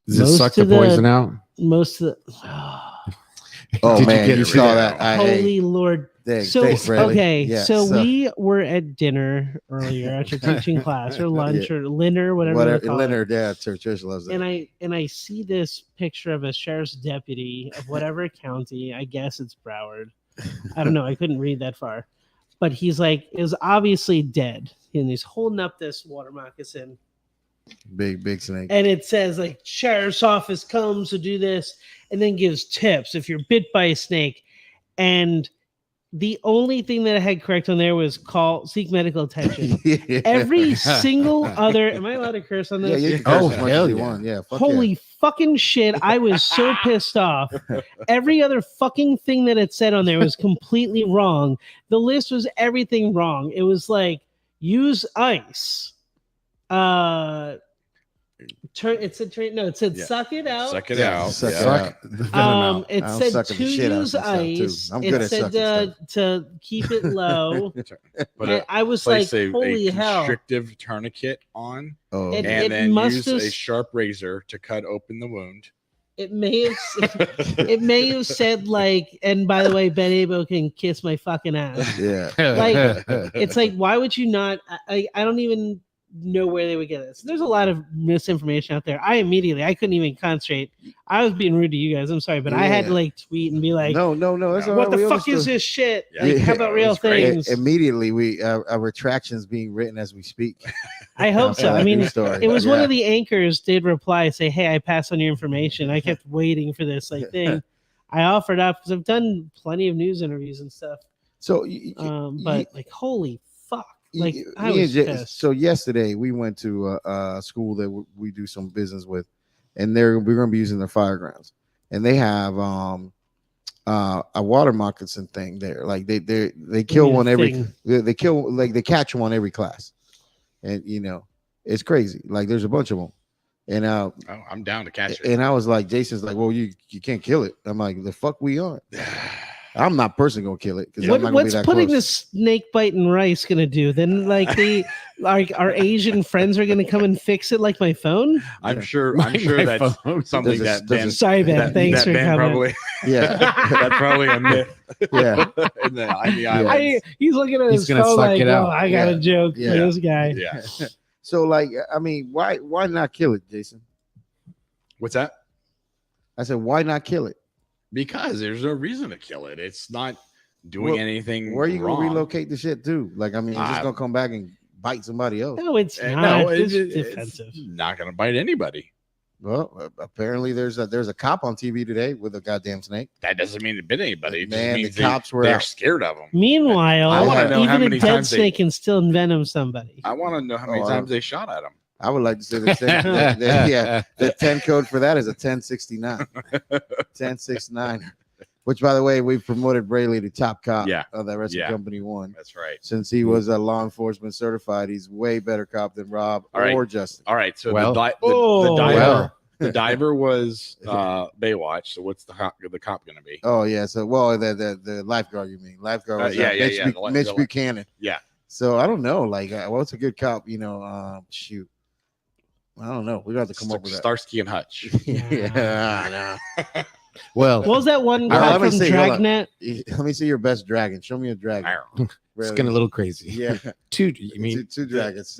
does it Most suck the of the- poison out? Most of the, Oh Did man, get you it? saw that? holy Lord. Thanks, So, thanks, Bradley. okay, Yeah, so we were at dinner earlier after teaching class or lunch or dinner, whatever they call it. Leonard, yeah, Trish loves it. And I see this picture of a sheriff's deputy of whatever county. I guess it's Broward. I don't know. I couldn't read that far, but he's like is obviously dead, and he's holding up this water moccasin, Big snake. and it says like sheriff's office comes to do this, and then gives tips if you're bit by a snake, and the only thing that I had correct on there was seek medical attention. Yeah. Every single other. Am I allowed to curse on Yeah, this? you can curse Oh, as much hell as you yeah. want. Yeah, fuck Holy fucking shit. I was so pissed off. Every other fucking thing that it said on there was completely wrong. The list was everything wrong. It was like use ice. It said Yeah. suck it out. Suck it Yeah, out. suck yeah. it Suck the venom out. It I'm said sucking to the shit out of use some stuff, too. ice. I'm good It at said sucking stuff. to keep it low. Put And I was like, place a holy hell. constrictive tourniquet on, Oh, It- and then must use have- a sharp razor to cut open the wound. It may have said like, and by the way, Ben Abo can kiss my fucking ass. yeah. Like, It's like, why would you not? I don't even know where they would get this. There's a lot of misinformation out there. I couldn't even concentrate. I was being rude to you guys. I'm sorry, but I had to Yeah. like tweet and be like, No. That's all what right. the We fuck is understood. this shit? Yeah. Like, how Yeah. about real It's great. things? Immediately, we our retractions being written as we speak. I hope so. I mean, it was one of the anchors did reply, say, hey, I passed on your information. I kept waiting for this like thing. I offered up because I've done plenty of news interviews and stuff. So, But like, holy fuck. Like, I me was and pissed. so yesterday we went to a school that we do some business with, and we're going to be using their fire grounds, and they have a water moccasin thing there. Like they kill one every they catch one every class, and it's crazy. Like there's a bunch of them, and Oh, I'm down to catch it. and I was like, Jason's like, well, you can't kill it. I'm like, the fuck we are. I'm not personally gonna kill it because What's putting the snake bite and rice gonna do? Then like our Asian friends are gonna come and fix it like my phone. I'm sure. My I'm sure that's phone. something Does that it- Ben. Sorry, Ben. that- Thanks that for Ben coming. probably. Yeah, That's probably a myth. yeah, in the islands. He's looking at He's his gonna phone suck like, it oh, out. I got a Yeah. joke Yeah. for this guy. Yeah. So like, I mean, why not kill it, Jason? What's that? I said, why not kill it? Because there's no reason to kill it. It's not doing anything. Where are you wrong. gonna relocate the shit to? Like, I mean, it's just gonna come back and bite somebody else. No, it's not. No, It's defensive. It's not going to bite anybody. Well, apparently there's a cop on TV today with a goddamn snake. That doesn't mean it bit anybody. It just Man, means the cops were they're out. scared of them. Meanwhile, I wanna know how even a many dead times snake can still envenom somebody. I want to know how many times they shot at him. I would like to say the 10 code for that is a 1069. 1069. Which, by the way, we've promoted Braley to top cop of that Rescue Company 1. That's right. Since he was a law enforcement certified, he's way better cop than Rob or Justin. All right. So the diver was Baywatch. So what's the cop going to be? Oh, yeah. So, the lifeguard, you mean? Lifeguard was Mitch Buchanan. Yeah. So, I don't know. Like, what's a good cop? Shoot. I don't know. We got to come up with that. Starsky and Hutch. Yeah. Well, what was that one guy from Dragnet? Let me see your best dragon. Show me a dragon. It's getting a little crazy. Yeah. Two dragons.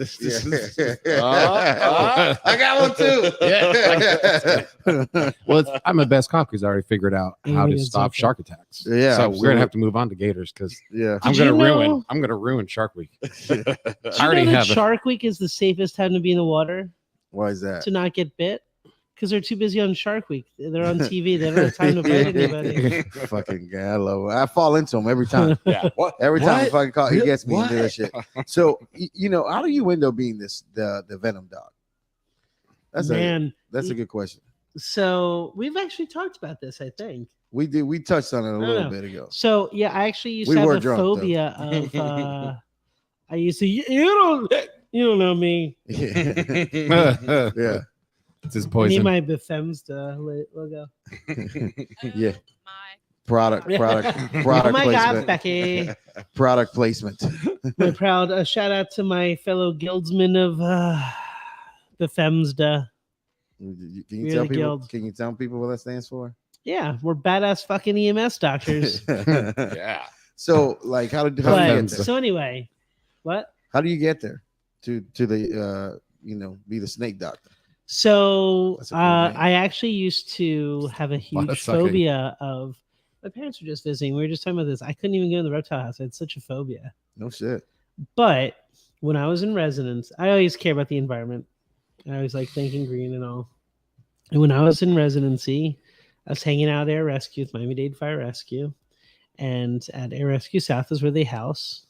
I got one too. Yeah. Well, I'm a best cop because I already figured out how to stop shark attacks. Yeah. So we're gonna have to move on to gators because I'm gonna ruin Shark Week. I already have Shark Week is the safest time to be in the water. Why is that? To not get bit. Because they're too busy on Shark Week. They're on TV. They don't have time to bite anybody. Fucking guy, I love it. I fall into him every time. Yeah. Every time I fucking call, he gets me into this shit. So, how do you end up being the Venom dog? That's a good question. So we've actually talked about this, I think. We did. We touched on it a little bit ago. So yeah, I actually used to have a phobia of. I used to. You don't know me. Yeah. It's his poison. I need my Bethesda logo. Yeah. Product oh my placement. God, Becky. Product placement. My proud shout out to my fellow guildsmen of Bethesda. Can you tell people what that stands for? Yeah, we're badass fucking EMS doctors. Yeah. So, like, how do you get there? So anyway, what? How do you get there to the be the snake doctor? So I actually used to have a huge phobia of. My parents were just visiting. We were just talking about this. I couldn't even go to the reptile house. I had such a phobia. No shit. But when I was in residence, I always care about the environment. I always like thinking green and all. And when I was in residency, I was hanging out at Air Rescue with Miami-Dade Fire Rescue. And at Air Rescue South is where they house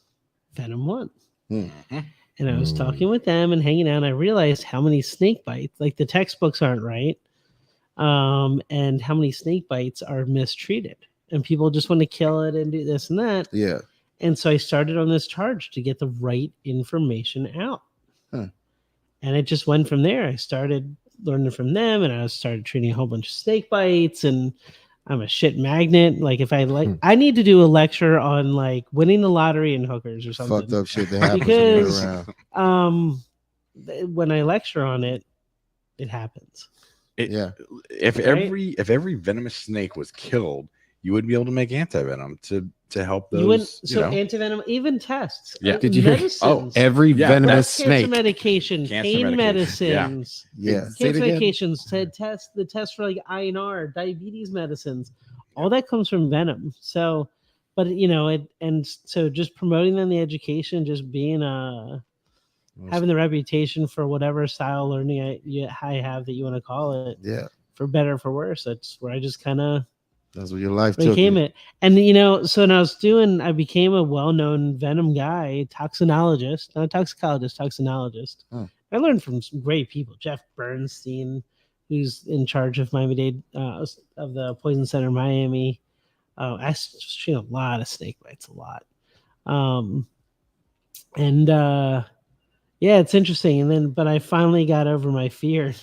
Venom 1. Mm-hmm. And I was talking with them and hanging out. And I realized how many snake bites, like the textbooks aren't right, and how many snake bites are mistreated. And people just want to kill it and do this and that. Yeah. And so I started on this charge to get the right information out. Huh. And it just went from there. I started learning from them, and I started treating a whole bunch of snake bites, and I'm a shit magnet. Like if I I need to do a lecture on like winning the lottery and hookers or something. Fucked up shit that happens because around. When I lecture on it, it happens. If every venomous snake was killed, you would be able to make antivenom to help those. Antivenom, even tests. Yeah. Did you hear? Every venomous snake. Cancer medication, pain medicines. Yeah. Cancer medications, the test for like INR, diabetes medicines. All that comes from venom. So, but so just promoting them the education, just being having the reputation for whatever style learning I have that you want to call it. Yeah. For better or for worse. That's where I just kind of. That's what your life became it. And so when I became a well-known venom guy, toxinologist, not toxicologist, toxinologist. Huh. I learned from some great people. Jeff Bernstein, who's in charge of Miami-Dade, of the Poison Center Miami. I seen a lot of snake bites, a lot. It's interesting. But I finally got over my fear.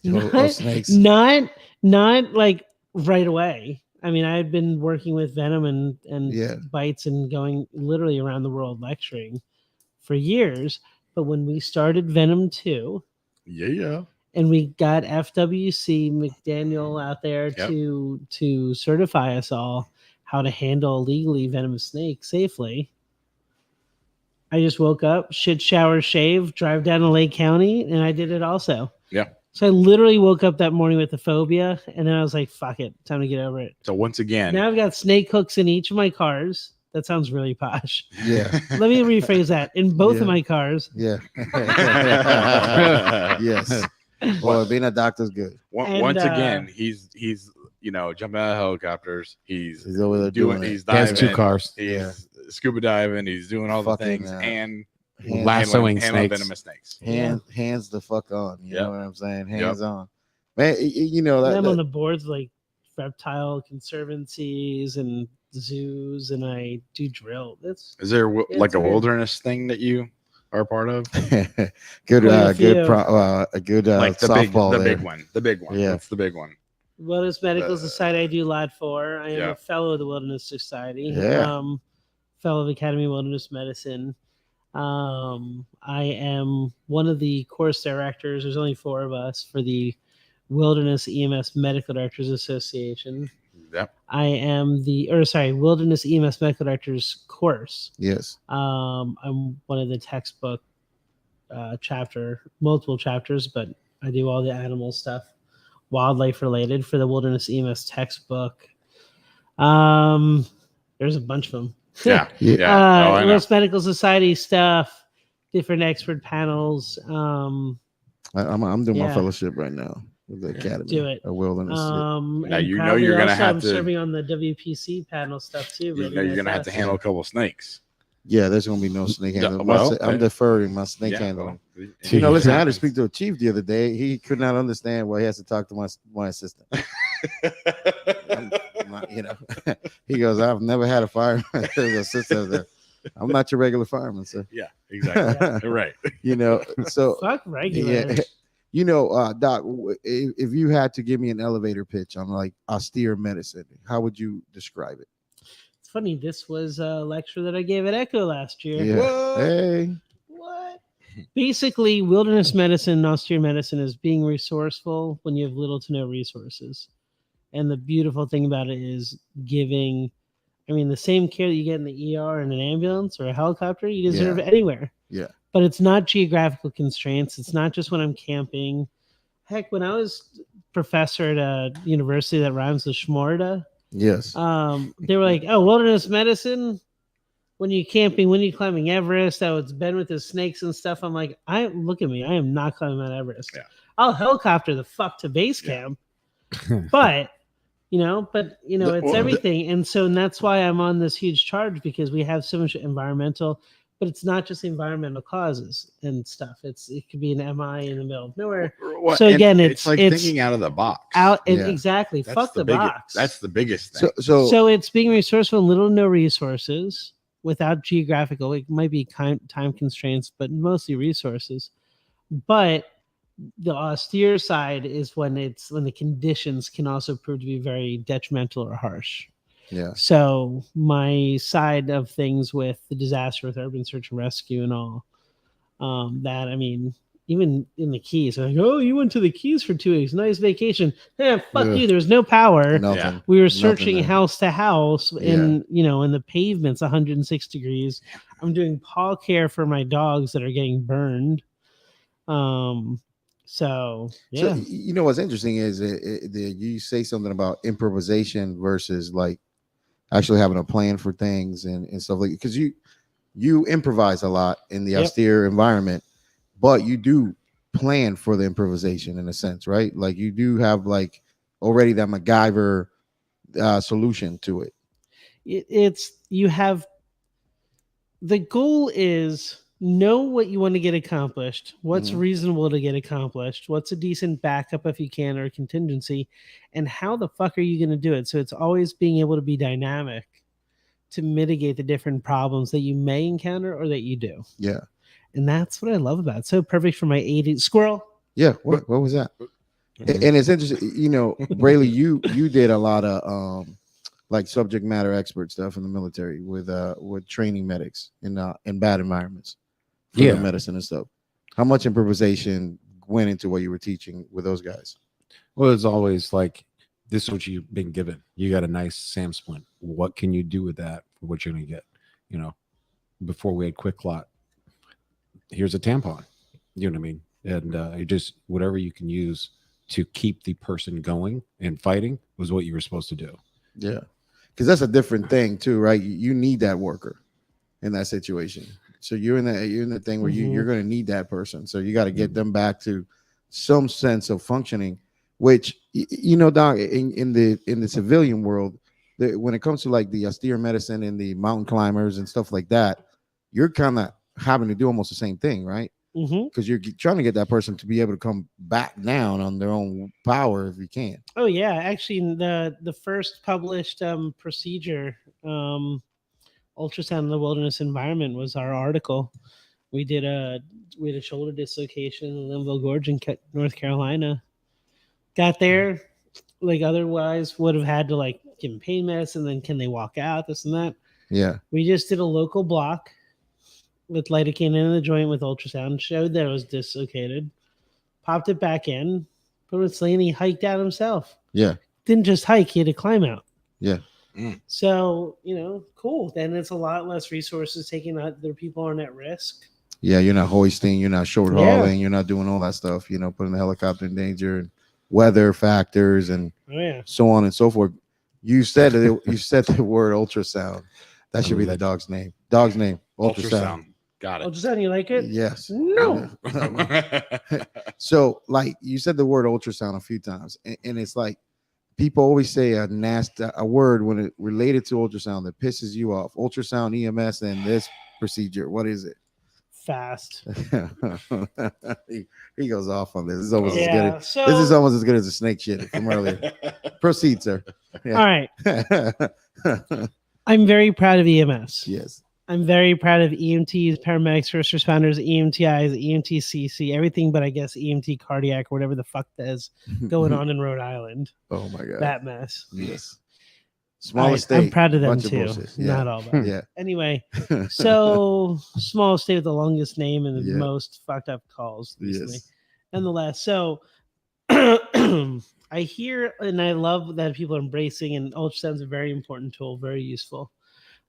Snakes. Not like right away. I mean, I had been working with venom and bites and going literally around the world lecturing for years. But when we started Venom 2, and we got FWC McDaniel out there to certify us all how to handle legally venomous snakes safely, I just woke up, shit, shower, shave, drive down to Lake County, and I did it also. Yeah. So I literally woke up that morning with a phobia, and then I was like, "Fuck it, time to get over it." So once again, Now I've got snake hooks in each of my cars. That sounds really posh. Yeah. Let me rephrase that. In both Yeah. of my cars. Yeah. Yes. Boy, being a doctor's good. Once again, he's jumping out of helicopters. He's over there doing it. He's He has diving. 2 cars. He's scuba diving. He's doing all the Fucking, things and lassoing handling snakes. venomous snakes. Hands the fuck on. You know what I'm saying? Hands Yep. on. Man, I'm on the boards like reptile conservancies and zoos, and I do drill. Is there like a weird. wilderness thing that you are a part of? good Quite a few. a good Like the softball big one. Yeah. That's the big one. Wilderness Medical Society, I do a lot for. I am Yeah. a fellow of the Wilderness Society. Yeah. Fellow of Academy of Wilderness Medicine. I am one of the course directors. There's only 4 of us for the Wilderness EMS Medical Directors Association. Yep. I am Wilderness EMS Medical Directors course. Yes. I'm one of the textbook multiple chapters, but I do all the animal stuff, wildlife related for the Wilderness EMS textbook. There's a bunch of them. Yeah. Yeah. Wilderness Medical Society stuff, different expert panels. I'm doing my Yeah. fellowship right now with the Academy. Do it. A wilderness. Now and you know probably you're gonna also have I'm to- serving on the WPC panel stuff too. You know you're gonna have to handle a couple snakes. Yeah, there's gonna be no snake handling. well, I'm deferring my snake Yeah, handling. well, Listen, I had to speak to a chief the other day. He could not understand why he has to talk to my assistant. He goes, I've never had a fireman assistant there. I'm not your regular fireman, sir. Yeah, exactly. Right. So fuck regular. yeah. Doc, if you had to give me an elevator pitch on like austere medicine, how would you describe it? It's funny. This was a lecture that I gave at Echo last year. Yeah. What? Hey. What? Basically, wilderness medicine and austere medicine is being resourceful when you have little to no resources. And the beautiful thing about it is giving, the same care that you get in the ER in an ambulance or a helicopter, you deserve anywhere. Yeah. But it's not geographical constraints. It's not just when I'm camping. Heck, when I was professor at a university that rhymes with Schmorda, Yes. they were like, "Oh, wilderness medicine. When you're camping, when you're climbing Everest, it's Ben with his snakes and stuff." I'm like, look at me. I am not climbing Mount Everest. Yeah. I'll helicopter the fuck to base camp, but it's everything. And that's why I'm on this huge charge, because we have so much environmental, but it's not just environmental causes and stuff. It could be an MI in the middle of nowhere. So again, it's like thinking out of the box. Exactly. That's Fuck the box. That's the biggest thing. So it's being resourceful in little to no resources without geographical. It might be time constraints, but mostly resources. But the austere side is when the conditions can also prove to be very detrimental or harsh. Yeah. So my side of things with the disaster with urban search and rescue and all even in the Keys, like, oh, you went to the Keys for 2 weeks, nice vacation. Yeah, fuck you. There was no power. Nothing. We were searching Nothing. house to house, in the pavement's 106 degrees. I'm doing paw care for my dogs that are getting burned. So what's interesting is you say something about improvisation versus like actually having a plan for things and stuff like, because you improvise a lot in the austere environment, but you do plan for the improvisation in a sense, right? Like you do have like already that MacGyver solution to it. The goal is know what you want to get accomplished, what's reasonable to get accomplished, what's a decent backup if you can, or a contingency, and how the fuck are you going to do it. So it's always being able to be dynamic to mitigate the different problems that you may encounter or that you do. Yeah. And that's what I love about it. So perfect for my 80 squirrel. Yeah. What was that? And it's interesting, Brayley, you did a lot of like subject matter expert stuff in the military with training medics in bad environments for the medicine and stuff. How much improvisation went into what you were teaching with those guys? Well, it's always like, this is what you've been given. You got a nice SAM splint. What can you do with that for what you're going to get? Before we had Quick Clot, here's a tampon. You know what I mean? and you just whatever you can use to keep the person going and fighting was what you were supposed to do. Yeah, because that's a different thing too, right? You need that worker in that situation. So you're in the thing where you're going to need that person. So you got to get them back to some sense of functioning. Which Doc, in the civilian world, when it comes to like the austere medicine and the mountain climbers and stuff like that, you're kind of having to do almost the same thing, right? Because you're trying to get that person to be able to come back down on their own power if you can. Oh yeah, actually, the first published procedure, ultrasound in the wilderness environment, was our article. We had a shoulder dislocation in Linville Gorge in North Carolina. Got there, like otherwise would have had to like give them pain medicine. Then can they walk out? This and that. Yeah. We just did a local block with lidocaine in the joint with ultrasound. Showed that it was dislocated. Popped it back in. Put it in, he hiked out himself. Yeah. Didn't just hike, he had to climb out. Yeah. So, cool. Then it's a lot less resources taking other people aren't at risk. Yeah, you're not hoisting, you're not short hauling, you're not doing all that stuff, putting the helicopter in danger and weather factors and so on and so forth. You said you said the word ultrasound. That should be the dog's name. Dog's name. Ultrasound. Got it. Ultrasound, you like it? Yes. No. So, like you said the word ultrasound a few times, and it's like people always say a word when it related to ultrasound that pisses you off. Ultrasound, EMS, and this procedure. What is it? Fast. he goes off on this. This is almost this is almost as good as the snake shit from earlier. Proceed, sir. Yeah. All right. I'm very proud of EMS. Yes. I'm very proud of EMTs, paramedics, first responders, EMTIs, EMTCC, everything but I guess EMT cardiac or whatever the fuck that is going on in Rhode Island. Oh my God. That mess. Yes. Smallest state. I'm proud of them too. Not all bad. Yeah. Anyway, so small state with the longest name and the most fucked up calls recently. Yes. Nonetheless, so I hear and I love that people are embracing, and ultrasound's a very important tool, very useful.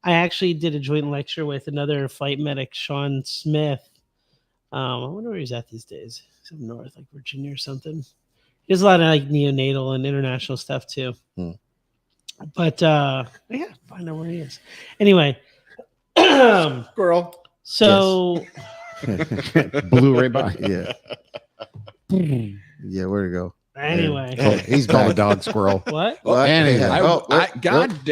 I actually did a joint lecture with another flight medic, Sean Smith. I wonder where he's at these days. He's up north, like Virginia or something. He does a lot of like neonatal and international stuff too. But yeah, find out where he is. Anyway, Squirrel. So blew right by. Yeah. Yeah, where'd it go? Anyway, he's called a dog squirrel. What? Anyway,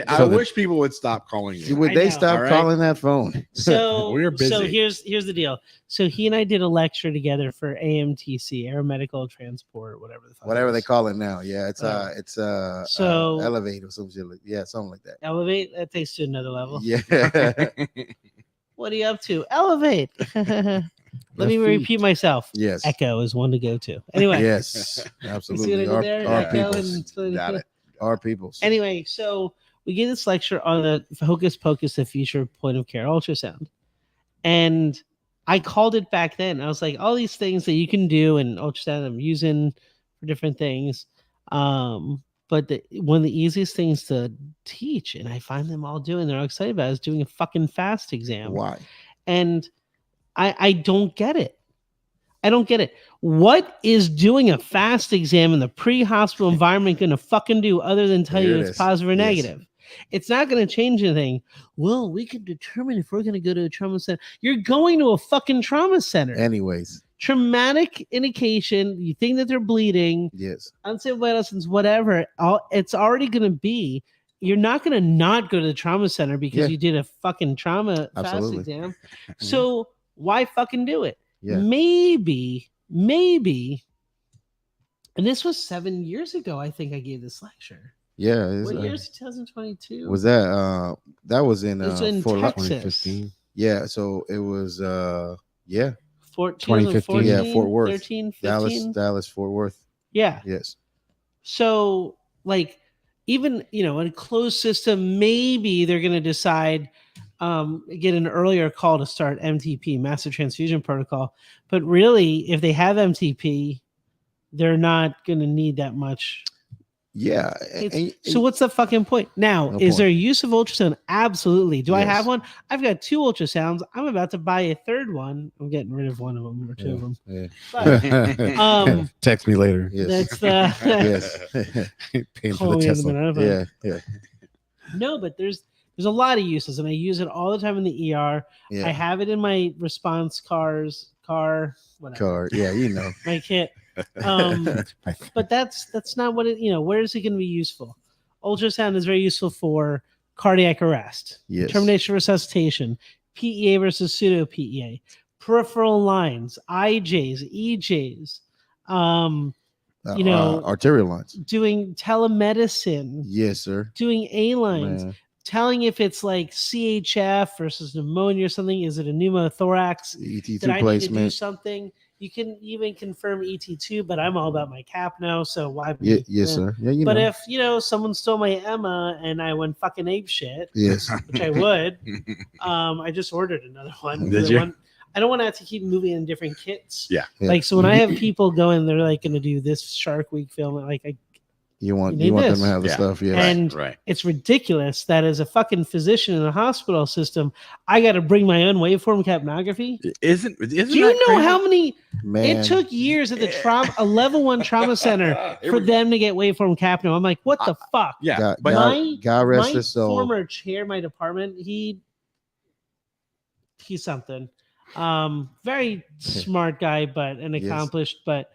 I wish people would stop calling you. Would they stop calling that phone? So we're busy. So here's the deal. So he and I did a lecture together for AMTC, Aeromedical Transport, whatever the fuck. Whatever they call it now. Yeah, it's so Elevate or some shit. Yeah, something like that. Elevate, that takes to another level. Yeah. What are you up to? Elevate. Let me repeat myself. Yes. Echo is one to go to. Anyway. Yes, absolutely. Our peoples. Got it. Our peoples. Anyway, so we gave this lecture on the Hocus Pocus, the future point of care ultrasound. And I called it back then. I was like, all these things that you can do in ultrasound, I'm using for different things. But one of the easiest things to teach, and I find them all doing, they're all excited about, is doing a fucking fast exam. Why? And I don't get it. I don't get it. What is doing a fast exam in the pre-hospital environment going to fucking do other than tell you it's positive or negative? It's not going to change anything. Well, we can determine if we're going to go to a trauma center. You're going to a fucking trauma center. Anyways. Traumatic indication. You think that they're bleeding. Yes. Unstable vital signs, whatever. It's already going to be. You're not going to not go to the trauma center because you did a fucking trauma fast exam. So why fucking do it? Yeah. Maybe, and this was 7 years ago. I think I gave this lecture. Yeah. What year is 2022? Was that? That was in Texas. 2015. Yeah. So it was. 2015. Yeah, Fort Worth. 13, 15? Dallas, Fort Worth. Yeah. Yes. So, like, even in a closed system, maybe they're going to decide. Get an earlier call to start MTP, master transfusion protocol. But really, if they have MTP, they're not going to need that much. Yeah. So what's the fucking point? Now, No is point. there a use of ultrasound? Absolutely. Do I Yes. have one? I've got 2 ultrasounds. I'm about to buy a third one. I'm getting rid of one of them or 2 of them. Yeah. But Text me later. Yes. that's the Yes. Paying for call the me in a Tesla. minute. Yeah. No, but there's a lot of uses, and I use it all the time in the ER. Yeah. I have it in my response car, whatever. Car. Yeah, you know. My kit. But that's not what it. Where is it going to be useful? Ultrasound is very useful for cardiac arrest, Yes. termination resuscitation, PEA versus pseudo PEA, peripheral lines, IJs, EJs. Arterial lines. Doing telemedicine. Yes, sir. Doing A lines. Man. Telling if it's like CHF versus pneumonia or something. Is it a pneumothorax? ET2 Did I need to do placement. something? You can even confirm ET2, but I'm all about my cap now, so why? Yeah, yes, sir. Yeah, you But know. if someone stole my Emma and I went fucking ape shit, Yes. which I would, I just ordered another one. Did you? I don't want to have to keep moving in different kits. Yeah. Like so, when I have people going, they're like going to do this Shark Week film. Like You want need them this. to have the Yeah. stuff, yeah. And Right. it's ridiculous that as a fucking physician in a hospital system, I got to bring my own waveform capnography. Isn't Do you know crazy? how many? Man. It took years at a level 1 trauma center for them to get waveform capno. I'm like, what the fuck? Yeah, God, but God rest My his soul. former chair, my department, he's something. Very smart guy, but an Yes. accomplished. But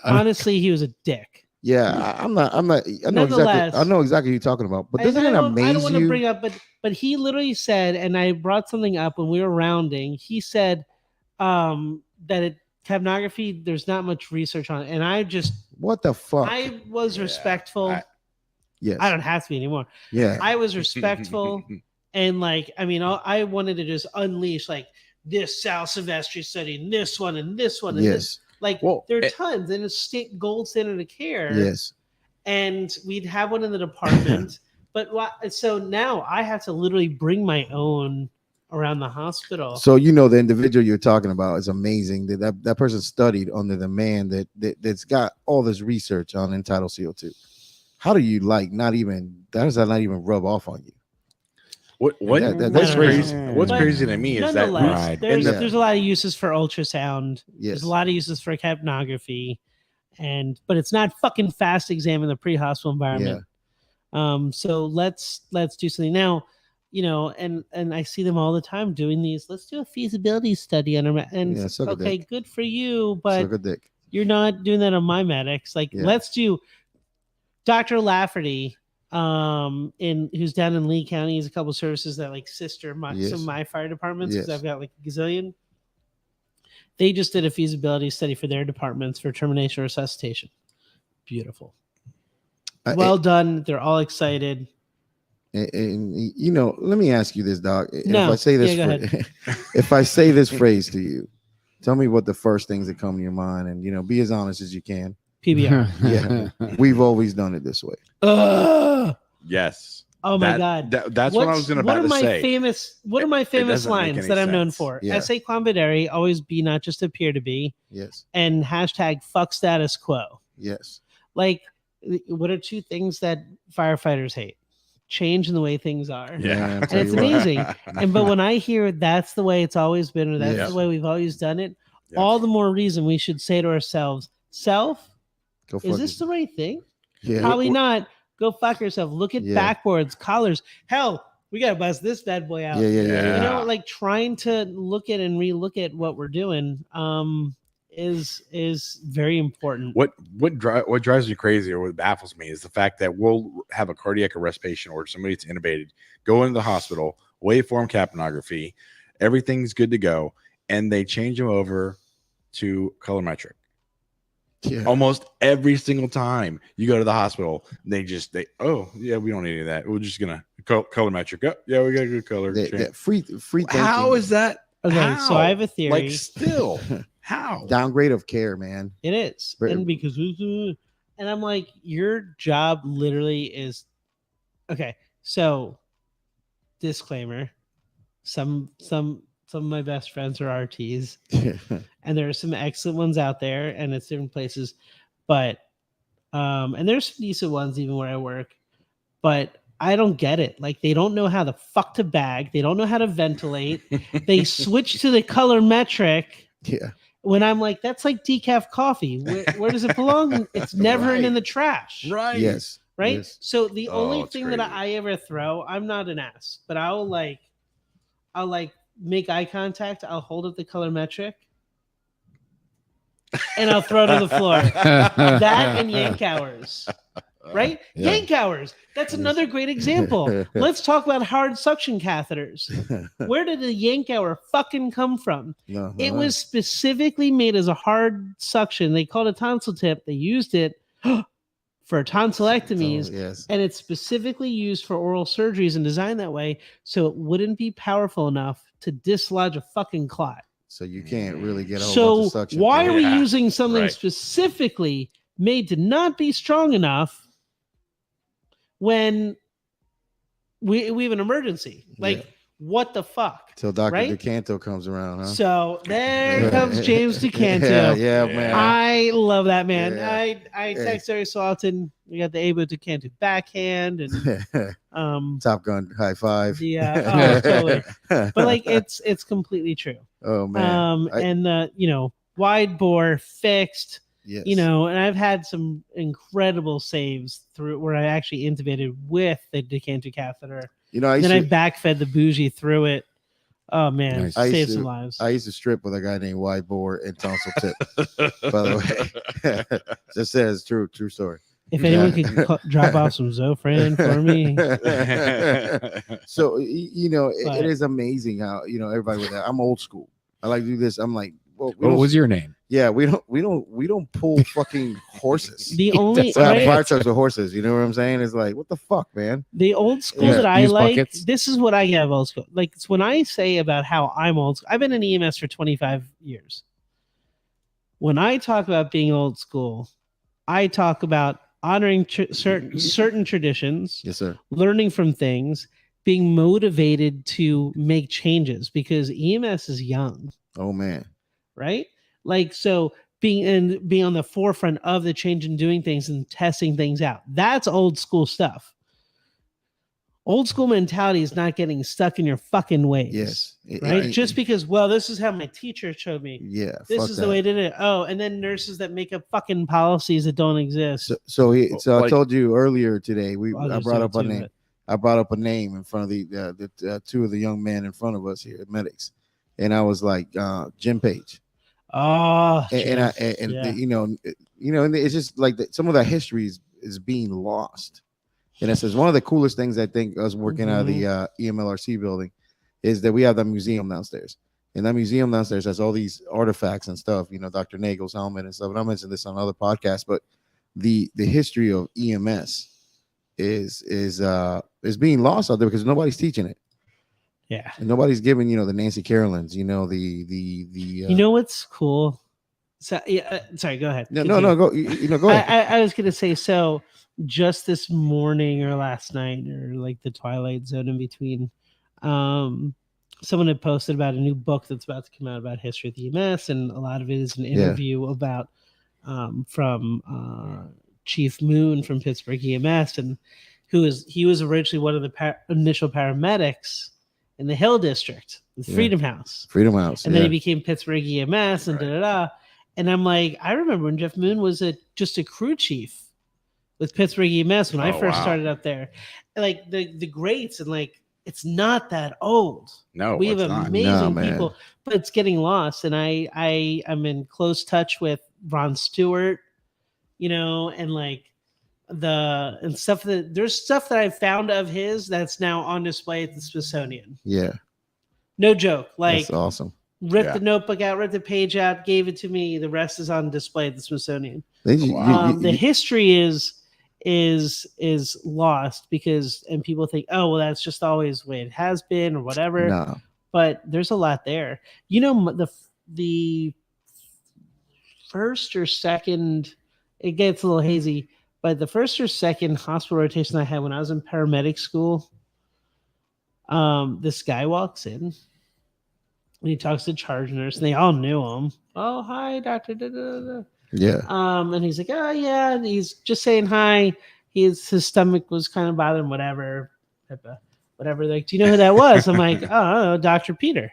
honestly, he was a dick. Yeah, I'm not. I know Nonetheless, exactly. I know exactly who you're talking about. But doesn't it I don't amaze want to you? bring up, but he literally said, and I brought something up when we were rounding. He said that capnography, there's not much research on it, and I just What the fuck? I was respectful. Yes. I don't have to be anymore. Yeah. I was respectful, and I wanted to just unleash like this Sal Silvestri study, and this one, and this one, and this. Yes. Like there are tons, and it's gold standard of care. Yes. And we'd have one in the department, but so now I have to literally bring my own around the hospital. So the individual you're talking about is amazing. That person studied under the man that's got all this research on entitled CO2. How do you not even rub off on you? What's crazy? What's crazy to me is that there's a lot of uses for ultrasound. Yes. There's a lot of uses for capnography, but it's not fucking fast exam in the pre-hospital environment. Yeah. So let's do something now. And I see them all the time doing these. Let's do a feasibility study on them. And okay, good for you, but you're not doing that on my medics. Let's do Dr. Lafferty. Who's down in Lee County. He's a couple of services that sister some of my fire departments because I've got a gazillion. They just did a feasibility study for their departments for termination resuscitation. Beautiful. Well done. They're all excited. And let me ask you this, Doc. No. If I say this, if I say this phrase to you, tell me what the first things that come to your mind, and be as honest as you can. PBR. Yeah, we've always done it this way. Yes. Oh my God. That's what I was going to say. What are my famous lines that I'm known for? Yeah. Esse quamvidere, always be, not just appear to be. Yes. And hashtag fuck status quo. Yes. What are 2 things that firefighters hate? Change in the way things are. Yeah. And it's amazing. But when I hear that's the way it's always been, or that's the way we've always done it, all the more reason we should say to ourselves, is this the right thing? Yeah. Probably not. Go fuck yourself. Look at backboards, collars. Hell, we got to bust this bad boy out. Yeah. Trying to look at and relook at what we're doing is very important. What drives me crazy or what baffles me is the fact that we'll have a cardiac arrest patient or somebody that's intubated, go into the hospital, waveform capnography, everything's good to go, and they change them over to colorimetric. Yeah. Almost every single time you go to the hospital, we don't need any of that. We're just gonna colorimetric. Oh, yeah, we got a good color. Free How is that? Okay, so I have a theory. Still, how downgrade of care, man? It is, and because I'm like, your job literally is okay. So, disclaimer: some of my best friends are RTs, and there are some excellent ones out there, and it's different places. But And there's some decent ones even where I work, but I don't get it. Like they don't know how the fuck to bag. They don't know how to ventilate. They switch to the color metric. Yeah. When I'm like, that's like decaf coffee. Where does it belong? It's never in the trash. Right. Yes. Right. Yes. So the only it's thing that crazy. I ever throw, I'm not an ass, but I'll make eye contact. I'll hold up the color metric and I'll throw it on the floor. That and yank hours. Right? Yeah. Yank hours. That's another great example. Let's talk about hard suction catheters. Where did the yank hour fucking come from? No, It was specifically made as a hard suction. They called it tonsil tip. They used it for tonsillectomies. Yes. And it's specifically used for oral surgeries and designed that way so it wouldn't be powerful enough to dislodge a fucking clot. So you can't really get a whole bunch So of suction. why are we Yeah, using something right. specifically made to not be strong enough when we have an emergency? Like, Yeah. what the fuck? Till Dr. right? DeCanto comes around, huh? So there comes James DeCanto. Yeah, Yeah. man. I love that man. Yeah. I text every so often. We got the Abo DeCanto backhand and Top Gun high five. yeah, totally. But like it's completely true. Oh man. And wide bore fixed. Yes. And I've had some incredible saves through where I actually intubated with the decanter catheter. I Then I backfed the bougie through it. Oh man, Nice. saved some lives. I used to strip with a guy named Wide Bore and Tonsil Tip. By the way, just says true story. If anyone could drop off some Zofran for me, So it is amazing how everybody with that. I'm old school. I like to do this. I'm like, well, What was your name? Yeah, we don't pull fucking horses. the only So I have right? fire trucks with horses. You know what I'm saying? It's like, what the fuck, man? The old school Yeah. that I Use like, buckets. this is what I get of old school. Like, it's when I say about how I'm old school, I've been in EMS for 25 years. When I talk about being old school, I talk about honoring certain traditions, Yes, sir. learning from things, being motivated to make changes because EMS is young, Oh man. right? Like, so being on the forefront of the change and doing things and testing things out. That's old school stuff. Old school mentality is not getting stuck in your fucking ways. Yes. Right? Just because, well, this is how my teacher showed me. Yeah. This fuck is that. the way to do it. Oh, and then nurses that make up fucking policies that don't exist. So I Like- told you earlier today. I Others brought do up a too, name. but- I brought up a name in front of the two of the young men in front of us here, medics, and I was like, Jim Page. Oh, And it's just like some of that history is being lost. And it says one of the coolest things I think us working out of the EMLRC building is that we have that museum downstairs. And that museum downstairs has all these artifacts and stuff, Dr. Nagel's helmet and stuff. And I mentioned this on other podcasts, but the history of EMS is being lost out there because nobody's teaching it. yeah. And nobody's giving, the Nancy Carolins, the What's cool? So, sorry, go ahead. no, Continue. go ahead. I was gonna say, so just this morning or last night or like the twilight zone in between, someone had posted about a new book that's about to come out about history of the EMS, and a lot of it is an interview about from Chief Moon from Pittsburgh EMS, and he was originally one of the initial paramedics in the Hill District, the Freedom House. Freedom House. And then he became Pittsburgh EMS and da-da-da. And I'm like, I remember when Jeff Moon was just a crew chief with Pittsburgh EMS when I first started up there. Like the greats, and like, it's not that old. No, we have it's not. amazing No, people, but it's getting lost. And I'm in close touch with Ron Stewart, and like and stuff there's stuff that I found of his that's now on display at the Smithsonian. Yeah. No joke. Like, That's awesome. ripped the notebook out, ripped the page out, gave it to me. The rest is on display at the Smithsonian. The history is lost because, and people think, oh, well, that's just always the way it has been or whatever. No. But there's a lot there. The first or second, it gets a little hazy, but the first or second hospital rotation I had when I was in paramedic school, this guy walks in and he talks to charge nurse, and they all knew him. Oh, hi, Doctor. Yeah. And he's like, oh yeah, and he's just saying hi. His stomach was kind of bothering, whatever. Like, do you know who that was? I'm like, oh, I don't know, Dr. Peter.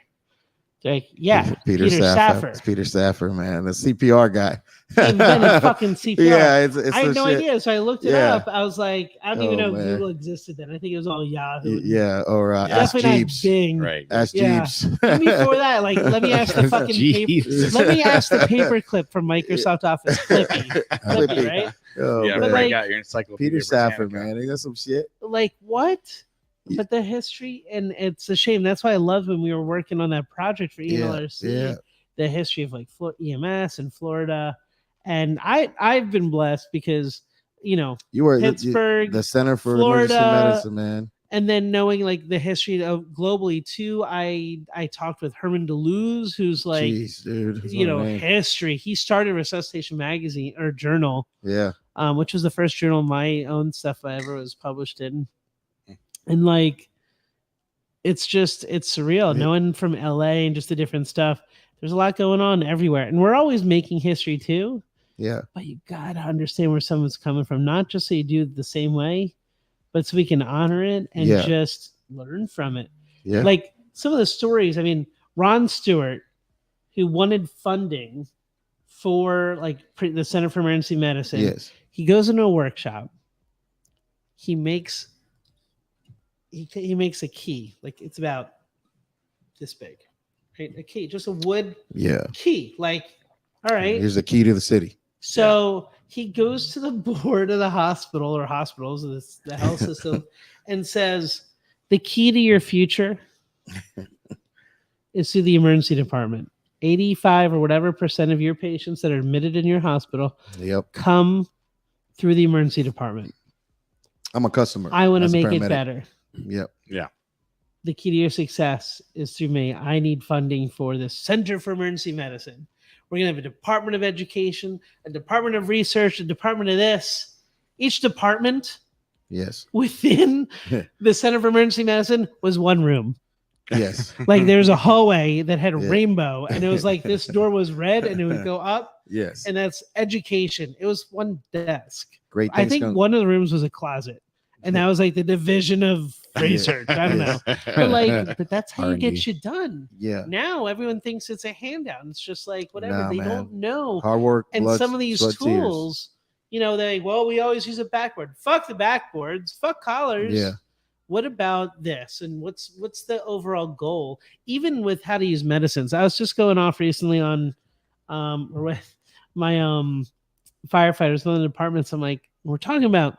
They're like, yeah, Peter Saffer. It's Peter Saffer, man, the CPR guy. He invented fucking CPR. Yeah, it's I had no shit. idea, so I looked it up. I was like, I don't even know if man. Google existed then. I think it was all Yahoo. Yeah, or Ask definitely Jeeves. not Bing. Right. Ask Yeah. Jeeves. Even before that, like, let me ask the fucking Jeeves. let me ask the paperclip from Microsoft Office. Clippy, right? Oh, Yeah, man. break like, out your encyclopedia. Peter Saffer, Britannica. man, he got some shit. Like what? Yeah. But the history, and it's a shame. That's why I love when we were working on that project for EMLRC, Yeah. the history of like EMS in Florida. And I've been blessed because, you know, You were Pittsburgh, the Center for Florida, Emergency Medicine, man. and then knowing like the history of globally too. I talked with Herman Deleuze, who's like, Jeez, dude, you know, history. He started Resuscitation Magazine or Journal, yeah, which was the first journal my own stuff I ever was published in. And like, it's surreal. Knowing from LA and just the different stuff, there's a lot going on everywhere. And we're always making history too. Yeah. But you got to understand where someone's coming from, not just so you do it the same way, but so we can honor it and just learn from it. Yeah. Like some of the stories, I mean, Ron Stewart, who wanted funding for like the Center for Emergency Medicine. Yes. He goes into a workshop. He makes a key, like it's about this big, right? A key, just a wood key. Like, all right, here's the key to the city. So he goes to the board of the hospital or hospitals, the health system, and says, the key to your future is through the emergency department. 85 or whatever % of your patients that are admitted in your hospital come through the emergency department. I'm a customer. I want to make it better. Yep. Yeah. The key to your success is through me. I need funding for the Center for Emergency Medicine. We're going to have a Department of Education, a Department of Research, a Department of this. Each department within the Center for Emergency Medicine was one room. Yes. Like there's a hallway that had a rainbow, and it was like this door was red and it would go up. Yes. And that's education. It was one desk. Great. I think one of the rooms was a closet. And that was like the division of research. I don't know. But that's how you get shit done. Yeah. Now everyone thinks it's a handout. It's just like whatever. They don't know. Hard work. And some of these tools, you know, we always use a backboard. Fuck the backboards. Fuck collars. Yeah. What about this? And what's the overall goal? Even with how to use medicines. I was just going off recently on with my firefighters, one of the departments. I'm like, we're talking about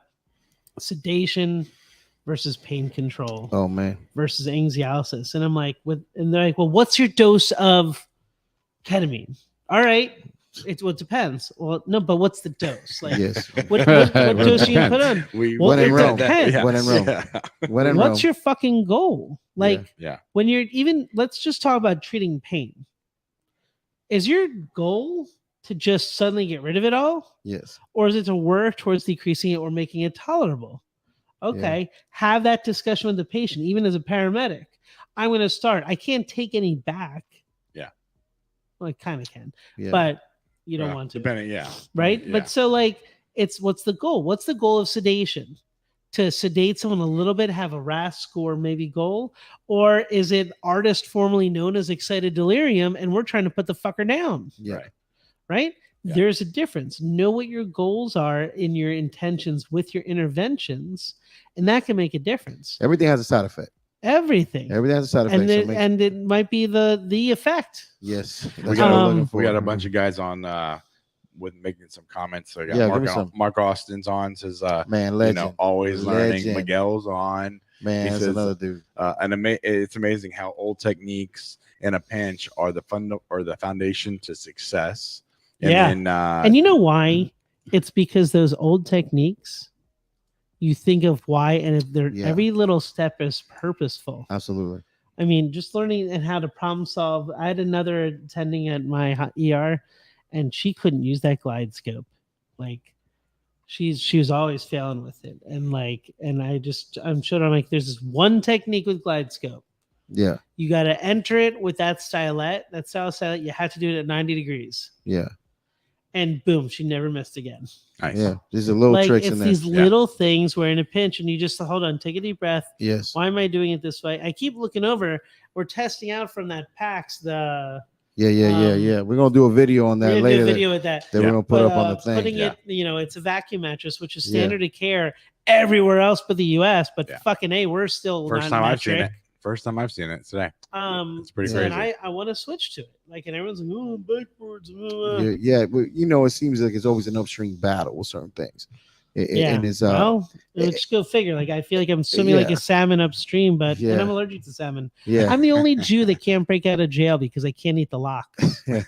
sedation versus pain control. Oh man. Versus anxiolysis. And I'm like, and they're like, well, what's your dose of ketamine? All right. It depends. Well, no, but what's the dose? Like, what dose are you put on? When in Rome. When in Rome. When in Rome. What's your fucking goal? Like, when you're let's just talk about treating pain. Is your goal to just suddenly get rid of it all? Yes. Or is it to work towards decreasing it or making it tolerable? Okay. Have that discussion with the patient, even as a paramedic. I'm going to start. I can't take any back. Yeah. Well, I kind of can, but you don't want to. Depending, right? Yeah. But so like, what's the goal? What's the goal of sedation? To sedate someone a little bit, have a RAS score maybe goal? Or is it artist formerly known as excited delirium and we're trying to put the fucker down? Yeah. Right? Yeah. There's a difference. Know what your goals are in your intentions with your interventions, and that can make a difference. Everything has a side effect. Everything has a side effect. And it might be the effect. Yes. We got a bunch of guys on with making some comments. So I got Mark Austin's on, says man, legend. You know, always learning. Miguel's on. Man, that's another dude. It's amazing how old techniques in a pinch are the foundation to success. And and you know why? It's because those old techniques, you think of why, and every little step is purposeful. Absolutely. I mean, just learning and how to problem solve. I had another attending at my ER, and she couldn't use that glide scope. Like, she was always failing with it, and I'm sure I'm like, there's this one technique with glide scope. Yeah. You got to enter it with that style stylet. You have to do it at 90 degrees. Yeah. and boom, she never missed again. Nice. Yeah, there's a little Like tricks it's in there. these little things where in a pinch, and you just hold on, take a deep breath. Yes. Why am I doing it this way? I keep looking over. We're testing out from that PAX the. Yeah. We're gonna do a video on We're that gonna later. do a video with that. That we're gonna put But, up on the thing. putting Yeah. it, it's a vacuum mattress, which is standard of care everywhere else but the U.S. But fucking A, we're still First not time in that I've seen trick. it. First time I've seen it today. It's pretty And crazy. I want to switch to it. Like, and everyone's like, oh, backwards. Yeah, but it seems like it's always an upstream battle with certain things. And it's well, just go figure. Like, I feel like I'm swimming like a salmon upstream, but and I'm allergic to salmon. Yeah, I'm the only Jew that can't break out of jail because I can't eat the locks. Anyway,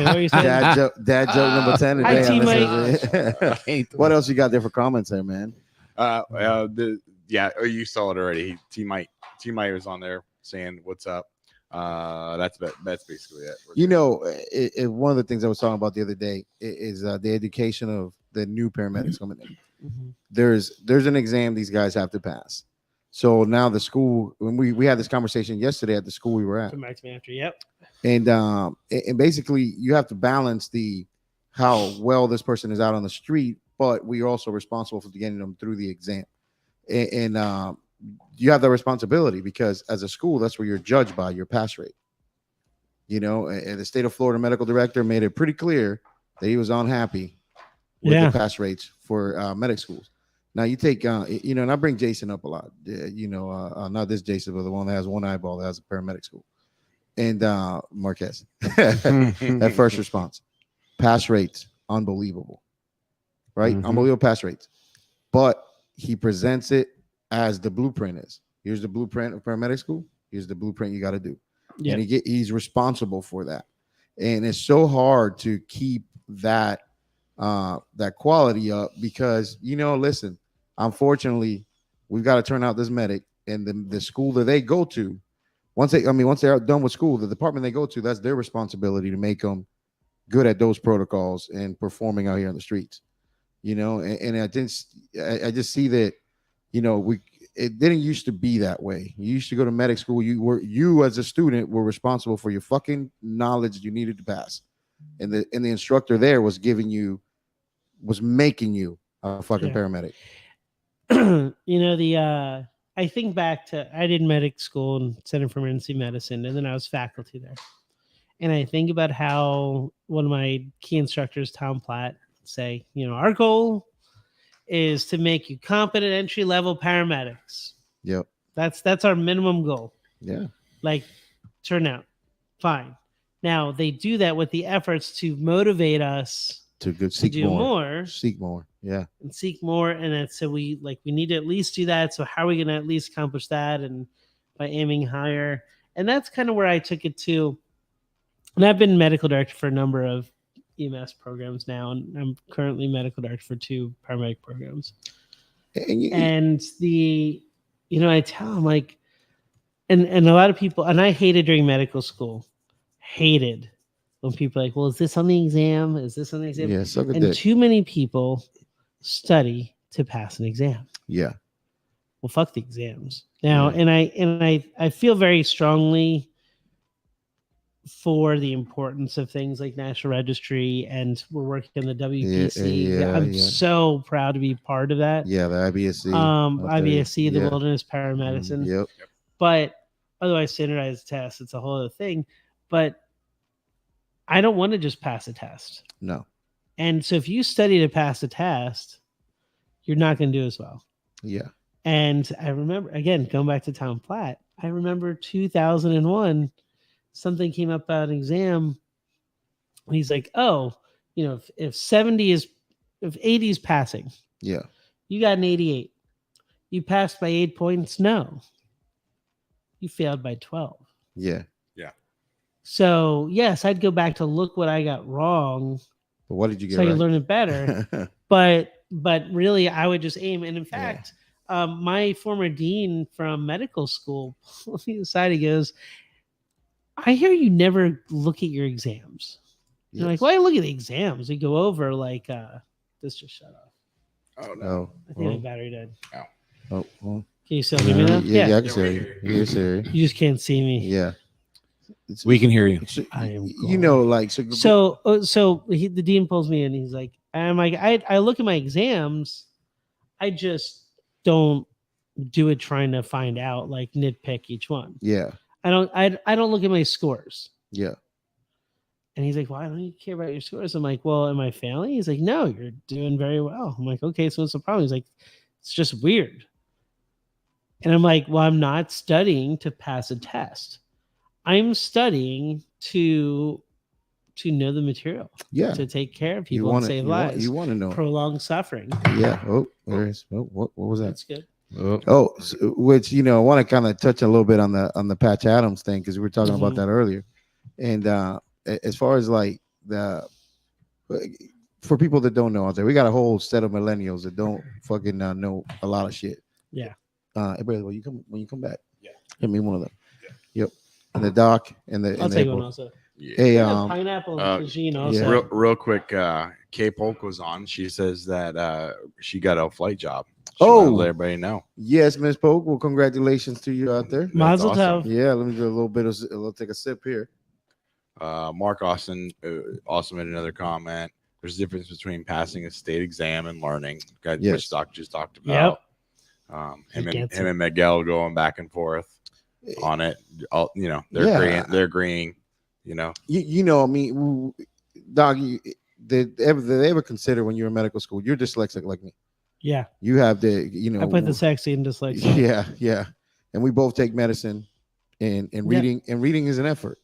what are you saying? Dad joke number 10 Hi, today. T-Mike. What else you got there for comments there, man? You saw it already. T Mike was on there saying what's up. That's basically it. One of the things I was talking about the other day is the education of the new paramedics coming in. Mm-hmm. There's an exam these guys have to pass. So now the school, when we had this conversation yesterday at the school we were at. Come back to me after. Yep. And basically you have to balance how well this person is out on the street, but we are also responsible for getting them through the exam. And you have that responsibility because as a school, that's where you're judged by your pass rate. And the state of Florida medical director made it pretty clear that he was unhappy with the pass rates for medic schools. Now you take, and I bring Jason up a lot, not this Jason, but the one that has one eyeball that has a paramedic school. And Marquez, that first response, pass rates, unbelievable, right? Mm-hmm. Unbelievable pass rates. But he presents it as the blueprint is. Here's the blueprint of paramedic school. Here's the blueprint you got to do. Yeah. And he's responsible for that. And it's so hard to keep that quality up because, listen, unfortunately, we've got to turn out this medic and the school that they go to. Once they're done with school, the department they go to, that's their responsibility to make them good at those protocols and performing out here on the streets. And I just see that, it didn't used to be that way. You used to go to medic school. You as a student were responsible for your fucking knowledge you needed to pass. And the instructor there was making you a fucking paramedic. I think back to, I did medic school and Center for Emergency Medicine, and then I was faculty there. And I think about how one of my key instructors, Tom Platt, say, our goal is to make you competent entry-level paramedics. Yep. That's our minimum goal. Yeah. Like, turn out. Fine. Now, they do that with the efforts to motivate us to do more. Seek more. Yeah. And seek more. And so we need to at least do that. So how are we going to at least accomplish that? And by aiming higher. And that's kind of where I took it to. And I've been medical director for a number of EMS programs now. And I'm currently medical director for 2 paramedic programs. And I tell them like, and a lot of people, and I hated during medical school, when people are like, well, is this on the exam? Is this on the exam? Yeah, suck a and dick. Too many people study to pass an exam. Yeah. Well, fuck the exams. Now, and I feel very strongly for the importance of things like National Registry, and we're working on the WPC. I'm so proud to be part of that. Yeah, the IBSC. IBSC, the Wilderness Paramedicine. Yep. But otherwise, standardized tests, it's a whole other thing. But I don't want to just pass a test. No. And so if you study to pass a test, you're not going to do as well. Yeah. And I remember, again, going back to Tom Platt, I remember 2001, something came up about an exam. And he's like, if 80 is passing, yeah, you got an 88. You passed by 8 points? No. You failed by 12. Yeah. So, yes, I'd go back to look what I got wrong. But what did you get so right? I could learn it better. but really, I would just aim. And in fact, my former dean from medical school pulled me aside. He goes, I hear you never look at your exams. Yes. You're like, well, I look at the exams. We go over like, this just shut off. Oh, no. I think my battery died. Oh, well. Can you still hear me now? Yeah, I can hear you. You just can't see me. Yeah. We can hear you. I am you know, like the dean pulls me in. He's like, I'm like, I look at my exams, I just don't do it trying to find out, like nitpick each one. Yeah. I don't look at my scores. Yeah. And he's like, why don't you care about your scores? I'm like, well, am I failing? He's like, no, you're doing very well. I'm like, okay, so what's the problem? He's like, it's just weird. And I'm like, well, I'm not studying to pass a test. I'm studying to know the material. Yeah. To take care of people and save lives. You want to know. Prolong suffering. Yeah. Oh, there is. Oh, what was that? That's good. Which I want to kind of touch a little bit on the Patch Adams thing because we were talking about that earlier. And as far as like for people that don't know out there, we got a whole set of millennials that don't fucking know a lot of shit. Yeah. Hey, brother, when you come back, Yeah, hit me one of them. Yeah. Yep. And the doc and the. I'll take one also. Yeah. Hey, pineapple and cuisine also. Real quick, Kay Polk was on. She says that she got a flight job. She wanted to let everybody know. Yes, Miss Polk. Well, congratulations to you out there. Mazel awesome. tov. Yeah, let me do a little bit of. We'll take a sip here. Mark Austin also made another comment. There's a difference between passing a state exam and learning. Which Doc just talked about. Him and Miguel going back and forth on it. They're agreeing. You know. I mean, Doc, did they ever consider when you're in medical school, you're dyslexic like me? Yeah. You have the, I put the sexy in dyslexia. Yeah, yeah. And we both take medicine, and reading is an effort.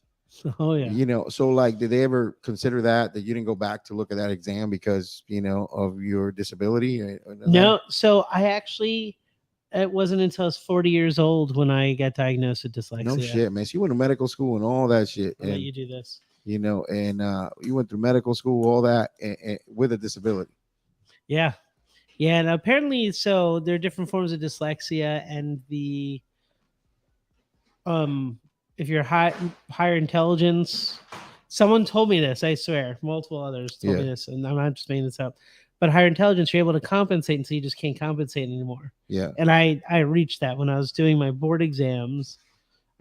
Oh yeah. So like, did they ever consider that you didn't go back to look at that exam because of your disability? No. So I actually, it wasn't until I was 40 years old when I got diagnosed with dyslexia. No shit, man. So you went to medical school and all that shit. I'll let you do this. And you went through medical school, all that, and with a disability. Yeah. Yeah. And apparently, so there are different forms of dyslexia, and if you're higher intelligence, someone told me this, I swear, multiple others told me this, and I'm not just making this up, but higher intelligence, you're able to compensate until you just can't compensate anymore. Yeah. And I reached that when I was doing my board exams.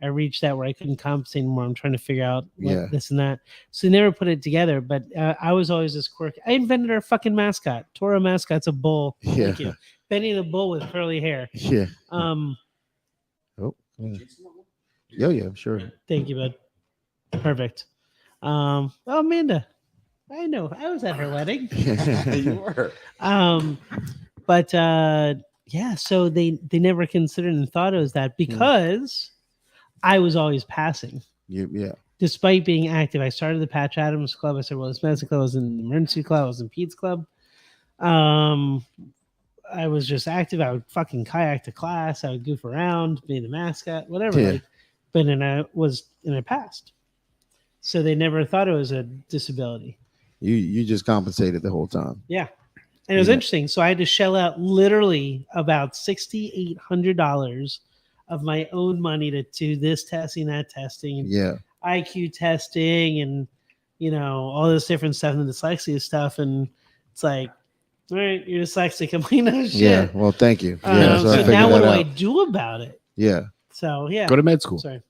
I reached that where I couldn't compensate anymore. I'm trying to figure out this and that. So they never put it together, but I was always this quirky. I invented our fucking mascot. Toro mascot's a bull. Yeah. Thank you. Benny the bull with curly hair. Yeah. Yeah, sure. Thank you, bud. Perfect. Oh, Amanda. I know. I was at her wedding. You were. But so they never considered and thought it was that because I was always passing. Yeah. Despite being active, I started the Patch Adams Club. I started Wellness Medicine Club. I was in the Emergency Club. I was in Pete's Club. I was just active. I would fucking kayak to class. I would goof around, be the mascot, whatever. Yeah. And I passed. So they never thought it was a disability. You just compensated the whole time. Yeah. And it was interesting. So I had to shell out literally about $6,800 of my own money to do this testing, that testing, IQ testing, and all this different stuff and dyslexia stuff. And it's like, all right, you're dyslexic. I'm like, no shit. Yeah. Well, thank you. So now what do I do about it? Yeah. So yeah. Go to med school. Sorry.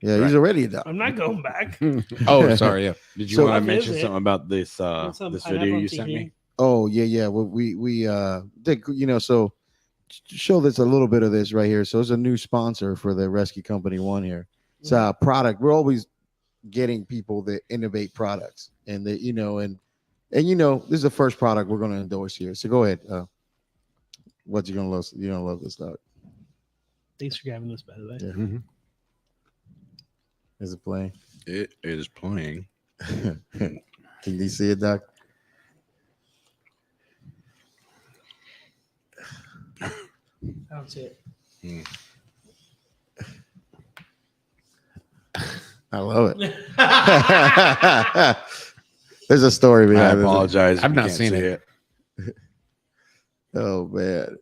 Yeah, he's already a doctor. I'm not going back. Oh, sorry. Yeah. Did you want to mention something about this this video you sent me? Oh yeah. Well, we did, so show this a little bit of this right here. So it's a new sponsor for the Rescue Company One here. It's a product. We're always getting people that innovate products, and that and this is the first product we're going to endorse here. So go ahead. What you gonna love? You gonna love this dog. Thanks for grabbing this, by the way. Yeah. Mm-hmm. Is it playing? It is playing. Can you see it, Doc? I don't see it. I love it. There's a story behind I apologize. I've not seen it. Oh man.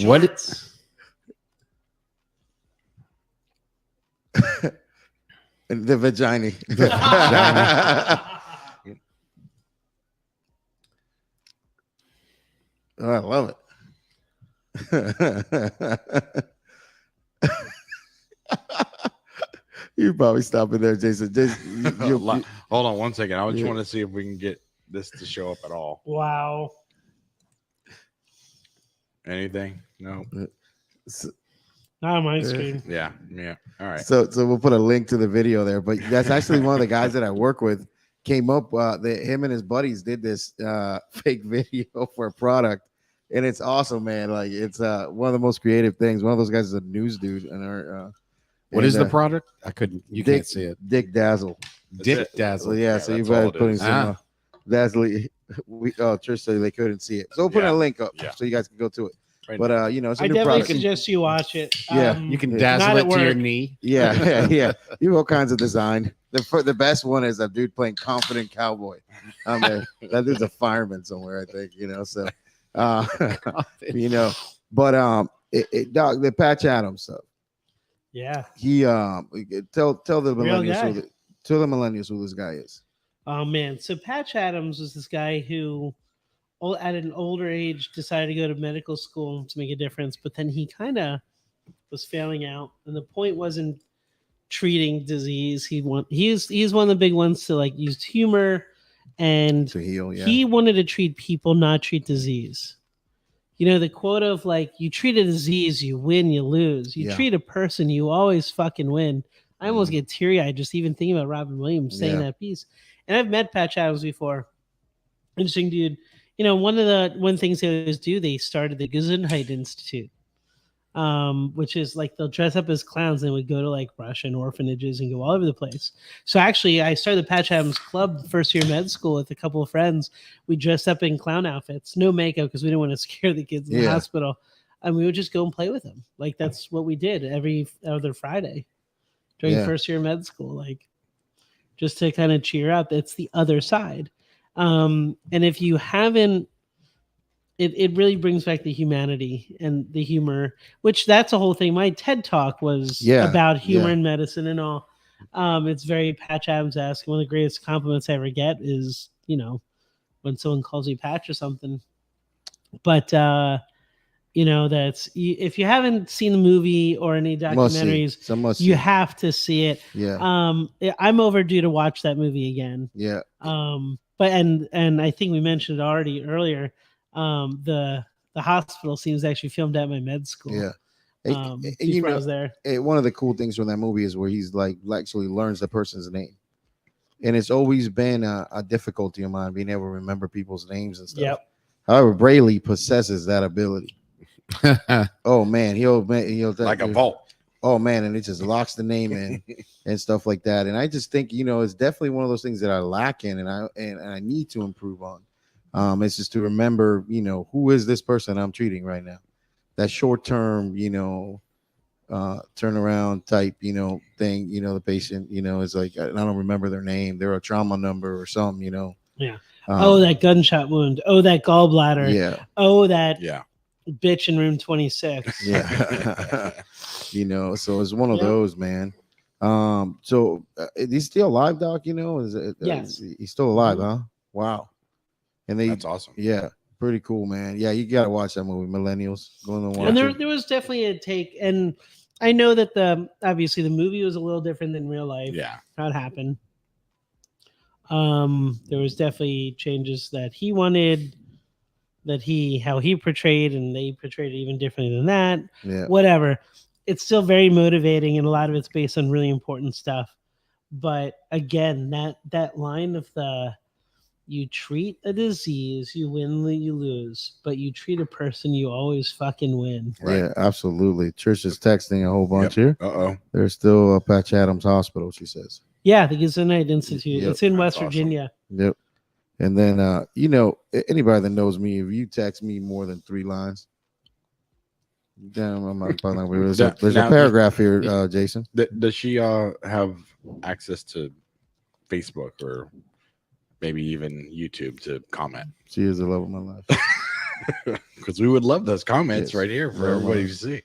What? The vagina. Oh, I love it. You probably stop in there, Jason. Hold on 1 second. I just Yeah. want to see if we can get this to show up at all. Wow. Anything? No. Not on my screen. Yeah. All right. So we'll put a link to the video there. But that's actually one of the guys that I work with came up. Him and his buddies did this fake video for a product, and it's awesome, man. Like it's one of the most creative things. One of those guys is a news dude, and what is the product? I couldn't. You can't see it. Dick Dazzle. Dick Dazzle. Yeah, so you guys putting some Dazzle. Trish said they couldn't see it, so we'll put a link up so you guys can go to it. Right but now. it's a I new definitely product. suggest you watch it. Yeah, You can dazzle it to your knee. Yeah. You have all kinds of design. The best one is a dude playing confident cowboy. That dude's a fireman somewhere, I think. So, but Doc, the Patch Adams stuff. Yeah. He tell the Real millennials tell the millennials who this guy is. Oh man, so Patch Adams was this guy who at an older age decided to go to medical school to make a difference, but then he kind of was failing out, and the point wasn't treating disease. He's one of the big ones to like use humor and To heal, yeah. He wanted to treat people, not treat disease. The quote of like, you treat a disease, you win, you lose. You treat a person, you always fucking win. I almost get teary-eyed just even thinking about Robin Williams saying that piece. And I've met Patch Adams before. Interesting dude. One things they always do, they started the Gesundheit Institute, which is like they'll dress up as clowns and would go to like Russian orphanages and go all over the place. So actually, I started the Patch Adams Club first year med school with a couple of friends. We dressed up in clown outfits, no makeup because we didn't want to scare the kids in the hospital, and we would just go and play with them. Like that's what we did every other Friday during first year med school, like just to kind of cheer up. It's the other side. And if you haven't, it really brings back the humanity and the humor, which that's a whole thing. My TED talk was about humor in medicine and all. It's very Patch Adams-esque. One of the greatest compliments I ever get is, when someone calls me Patch or something. But, that's if you haven't seen the movie or any documentaries, you have to see it. Yeah. I'm overdue to watch that movie again. Yeah. But I think we mentioned it already earlier. The hospital scenes actually filmed at my med school. Yeah. Before I was there. One of the cool things from that movie is where he's like actually learns the person's name. And it's always been a difficulty of mine being able to remember people's names and stuff. Yep. However, Brayley possesses that ability. Oh man, he'll like a vault. Oh man, and it just locks the name in and stuff like that. And I just think it's definitely one of those things that I lack in, and I need to improve on. It's just to remember, who is this person I'm treating right now? That short term, turnaround type, thing. The patient, is like I don't remember their name. They're a trauma number or something, Yeah. That gunshot wound. Oh, that gallbladder. Yeah. Oh, that. Yeah. Bitch in room 26. Yeah. So it's one of those, man. So is he still alive, Doc? Yes. He's still alive, huh? Wow. And that's awesome. Yeah, pretty cool, man. Yeah, you gotta watch that movie, Millennials. Going to watch and there was definitely a take, and I know that obviously the movie was a little different than real life. Yeah. How it happened. There was definitely changes that he wanted, how he portrayed, and they portrayed it even differently than that. Yeah. Whatever. It's still very motivating, and a lot of it's based on really important stuff. But again, that line of you treat a disease, you win, you lose, but you treat a person, you always fucking win. Right. Yeah, absolutely. Trish is texting a whole bunch here. Uh-oh. There's still a Patch Adams Hospital, she says. Yeah, the Gesundheit Institute. It's in West Virginia. Yep. And then, anybody that knows me, if you text me more than 3 lines, damn, I'm not there's a paragraph here, Jason. Does she have access to Facebook or maybe even YouTube to comment? She is the love of my life. Because we would love those comments right here for everybody to see.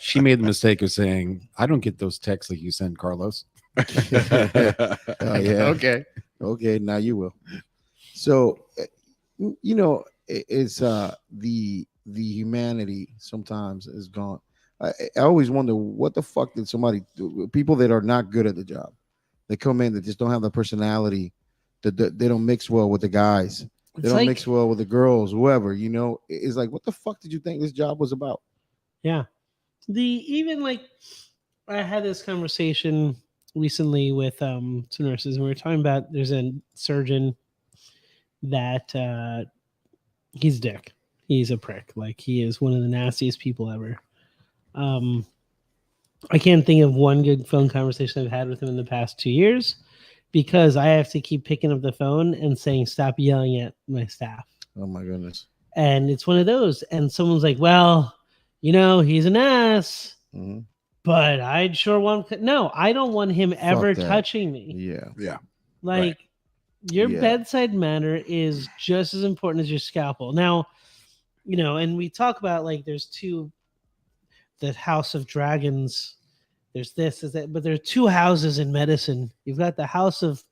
She made the mistake of saying, I don't get those texts like you send, Carlos. Yeah. Okay, now you will. So, it's the humanity sometimes is gone. I always wonder what the fuck did somebody do? People that are not good at the job, they come in that just don't have the personality, that they don't mix well with the guys, they don't mix well with the girls, whoever. It's like, what the fuck did you think this job was about? Yeah, even like I had this conversation recently with some nurses, and we were talking about there's a surgeon that he's a dick. He's a prick. Like, he is one of the nastiest people ever. I can't think of one good phone conversation I've had with him in the past 2 years because I have to keep picking up the phone and saying, stop yelling at my staff. Oh my goodness. And it's one of those. And someone's like, well, he's an ass, but I'd sure want. No, I don't want him ever touching me. Yeah. Yeah. Like, your bedside manner is just as important as your scalpel. Now, and we talk about, like, there's the House of Dragons. There's this, is that, but there are two houses in medicine. You've got the House of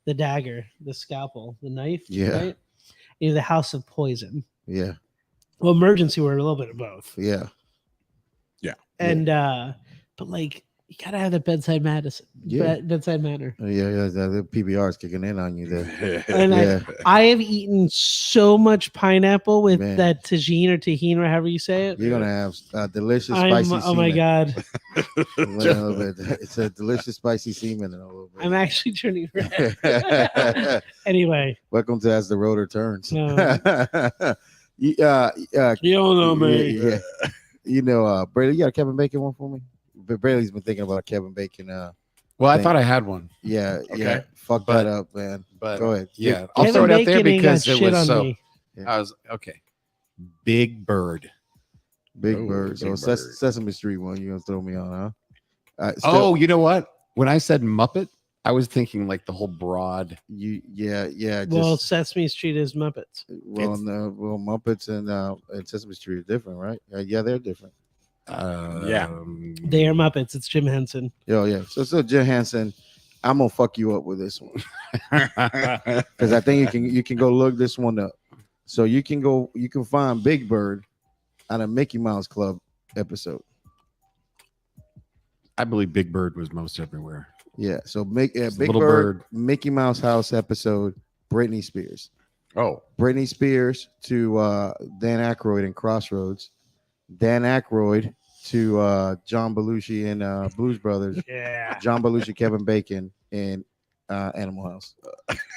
the Dagger, the scalpel, the knife. Yeah. Right? You have the House of Poison. Yeah. Well, emergency, we're a little bit of both. Yeah. Yeah. And but like, you gotta have the bedside medicine. Bedside manner. Yeah. The PBR is kicking in on you there. And I have eaten so much pineapple with that tagine or however you say it. You're gonna have delicious spicy semen. Oh my god. It's a delicious spicy semen in a little bit. I'm actually turning red. Anyway. Welcome to As the Rotor Turns. No. You don't know me. Yeah. Brady, you got a Kevin Bacon one for me? Brady's been thinking about a Kevin Bacon. Well, I thought I had one. Yeah. Okay. Yeah. Fuck that up, man. But go ahead. Yeah. I'll throw it out there because it was so. Me. I was okay. Big Bird. Big Bird. So Sesame Street one you're gonna throw me on, huh? Oh, you know what? When I said Muppet, I was thinking like the whole broad. Yeah. Well, Sesame Street is Muppets. Well, Muppets and Sesame Street are different, right? Yeah, they're different. They are Muppets. It's Jim Henson. Yeah. So Jim Henson, I'm gonna fuck you up with this one because I think you can go look this one up. So you can find Big Bird on a Mickey Mouse Club episode. I believe Big Bird was most everywhere. Yeah. So Big Bird, Mickey Mouse House episode. Britney Spears. Oh, Britney Spears to Dan Aykroyd in Crossroads. Dan Aykroyd to John Belushi in Blues Brothers. Yeah. John Belushi, Kevin Bacon in Animal House.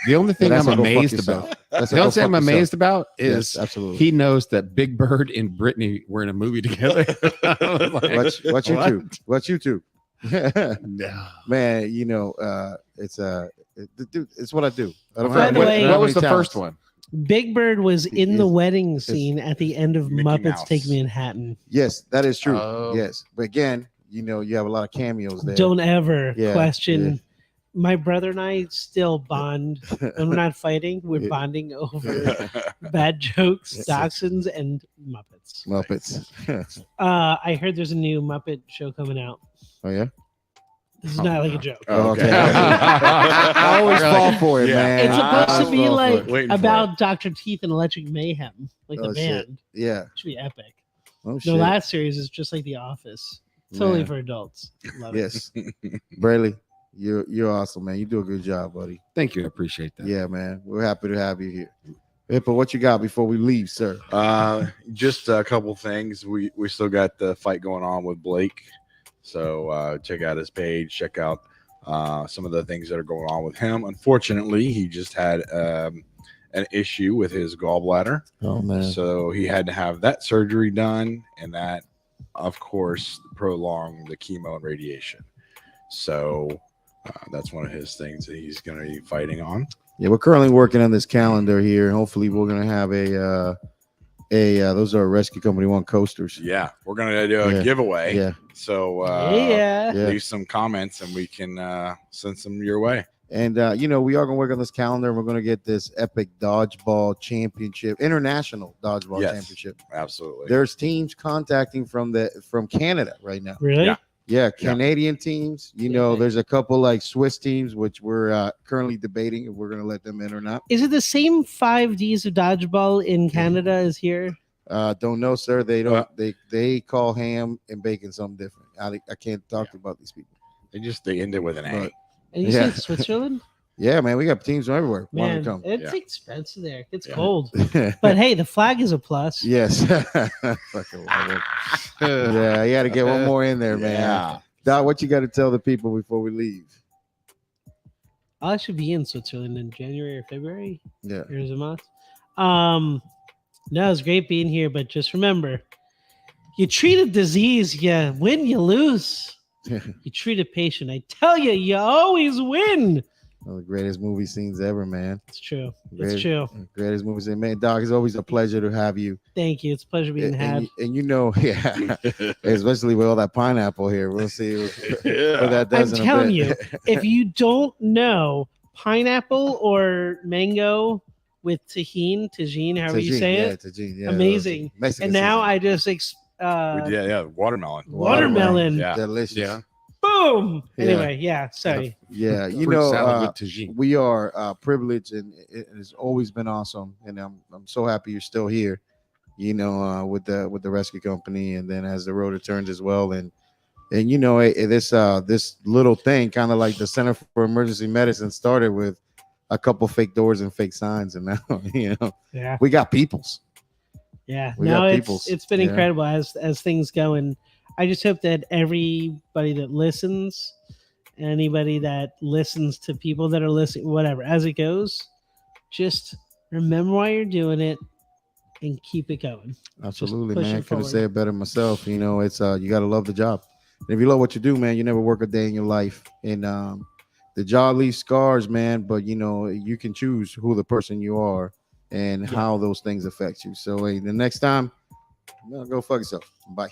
The only thing I'm amazed about. The only thing I'm amazed about is absolutely he knows that Big Bird and Britney were in a movie together. Watch YouTube. No. Man, it's what I do. By the way, what was the first one? Big Bird was in the wedding scene at the end of Mickey Muppets Mouse. Take Manhattan. Yes, that is true. Oh. Yes, but again, you have a lot of cameos there. Don't ever question. Yeah. My brother and I still bond when we're not fighting. We're bonding over bad jokes, dachshunds, and Muppets. I heard there's a new Muppet show coming out. Oh yeah. This is not like a joke. Oh, okay. I always fall for it, man. It's supposed to be like Waiting about Dr. Teeth and Electric Mayhem, like the band. Shit. Yeah. It should be epic. Oh, The shit. last series is just like The Office. Totally Man. for adults. Love Yes. Brayley, you're awesome, man. You do a good job, buddy. Thank you. I appreciate that. Yeah, man. We're happy to have you here. Hippo, what you got before we leave, sir? Just a couple things. We still got the fight going on with Blake. So check out his page. Check out some of the things that are going on with him. Unfortunately, he just had an issue with his gallbladder. Oh, man. So he had to have that surgery done, and that, of course, prolonged the chemo and radiation. So that's one of his things that he's going to be fighting on. Yeah, we're currently working on this calendar here. Hopefully, we're going to have those are Rescue Company 1 coasters. Yeah, we're going to do a giveaway. Yeah. So leave some comments, and we can send some your way. And, we are going to work on this calendar. We're going to get this epic dodgeball championship, international dodgeball championship. Absolutely. There's teams contacting from Canada right now. Really? Yeah, Canadian teams. There's a couple like Swiss teams, which we're currently debating if we're going to let them in or not. Is it the same 5Ds of dodgeball in Canada as here? Don't know, sir. They don't. They call ham and bacon something different. I can't talk about these people. They end it with an A. But, And you said Switzerland? Yeah, man, we got teams from everywhere. Man, Want to come? it's expensive there. It gets Yeah. cold. But hey, the flag is a plus. Yes. Fucking love it. Yeah, you got to get one more in there, man. Yeah. Doc, what you got to tell the people before we leave? I'll actually be in Switzerland in January or February. Yeah. Here's a month. No, it's great being here, but just remember, you treat a disease, you win, you lose. You treat a patient, I tell you, you always win. One of the greatest movie scenes ever, man. It's true. It's true. Greatest movie scene, man. Doc, it's always a pleasure to have you. Thank you. It's a pleasure being had. And you know, yeah, especially with all that pineapple here. We'll see what that does. I'm telling you, if you don't know pineapple or mango with tajin, however you say it, tajin, yeah, amazing. And now I just watermelon. Watermelon. Yeah. Delicious. Yeah. Boom. Yeah. Anyway, yeah. Sorry. Yeah, you Fruit know, salad with tagine. we are privileged, and it has always been awesome. And I'm so happy you're still here. You know, with the rescue company, and then as the Rotor turns as well, and you know, this little thing, kind of like the Center for Emergency Medicine, started with a couple fake doors and fake signs, and now you know, we got peoples. Yeah, We no, got it's been incredible as things go, and I just hope that everybody that listens, anybody that listens to people that are listening, whatever, as it goes, just remember why you're doing it and keep it going. Absolutely, man. Couldn't say it better myself. You know, it's you got to love the job. And if you love what you do, man, you never work a day in your life. And the job leaves scars, man. But you know, you can choose who the person you are and how those things affect you. So, hey, the next time, go fuck yourself. Bye.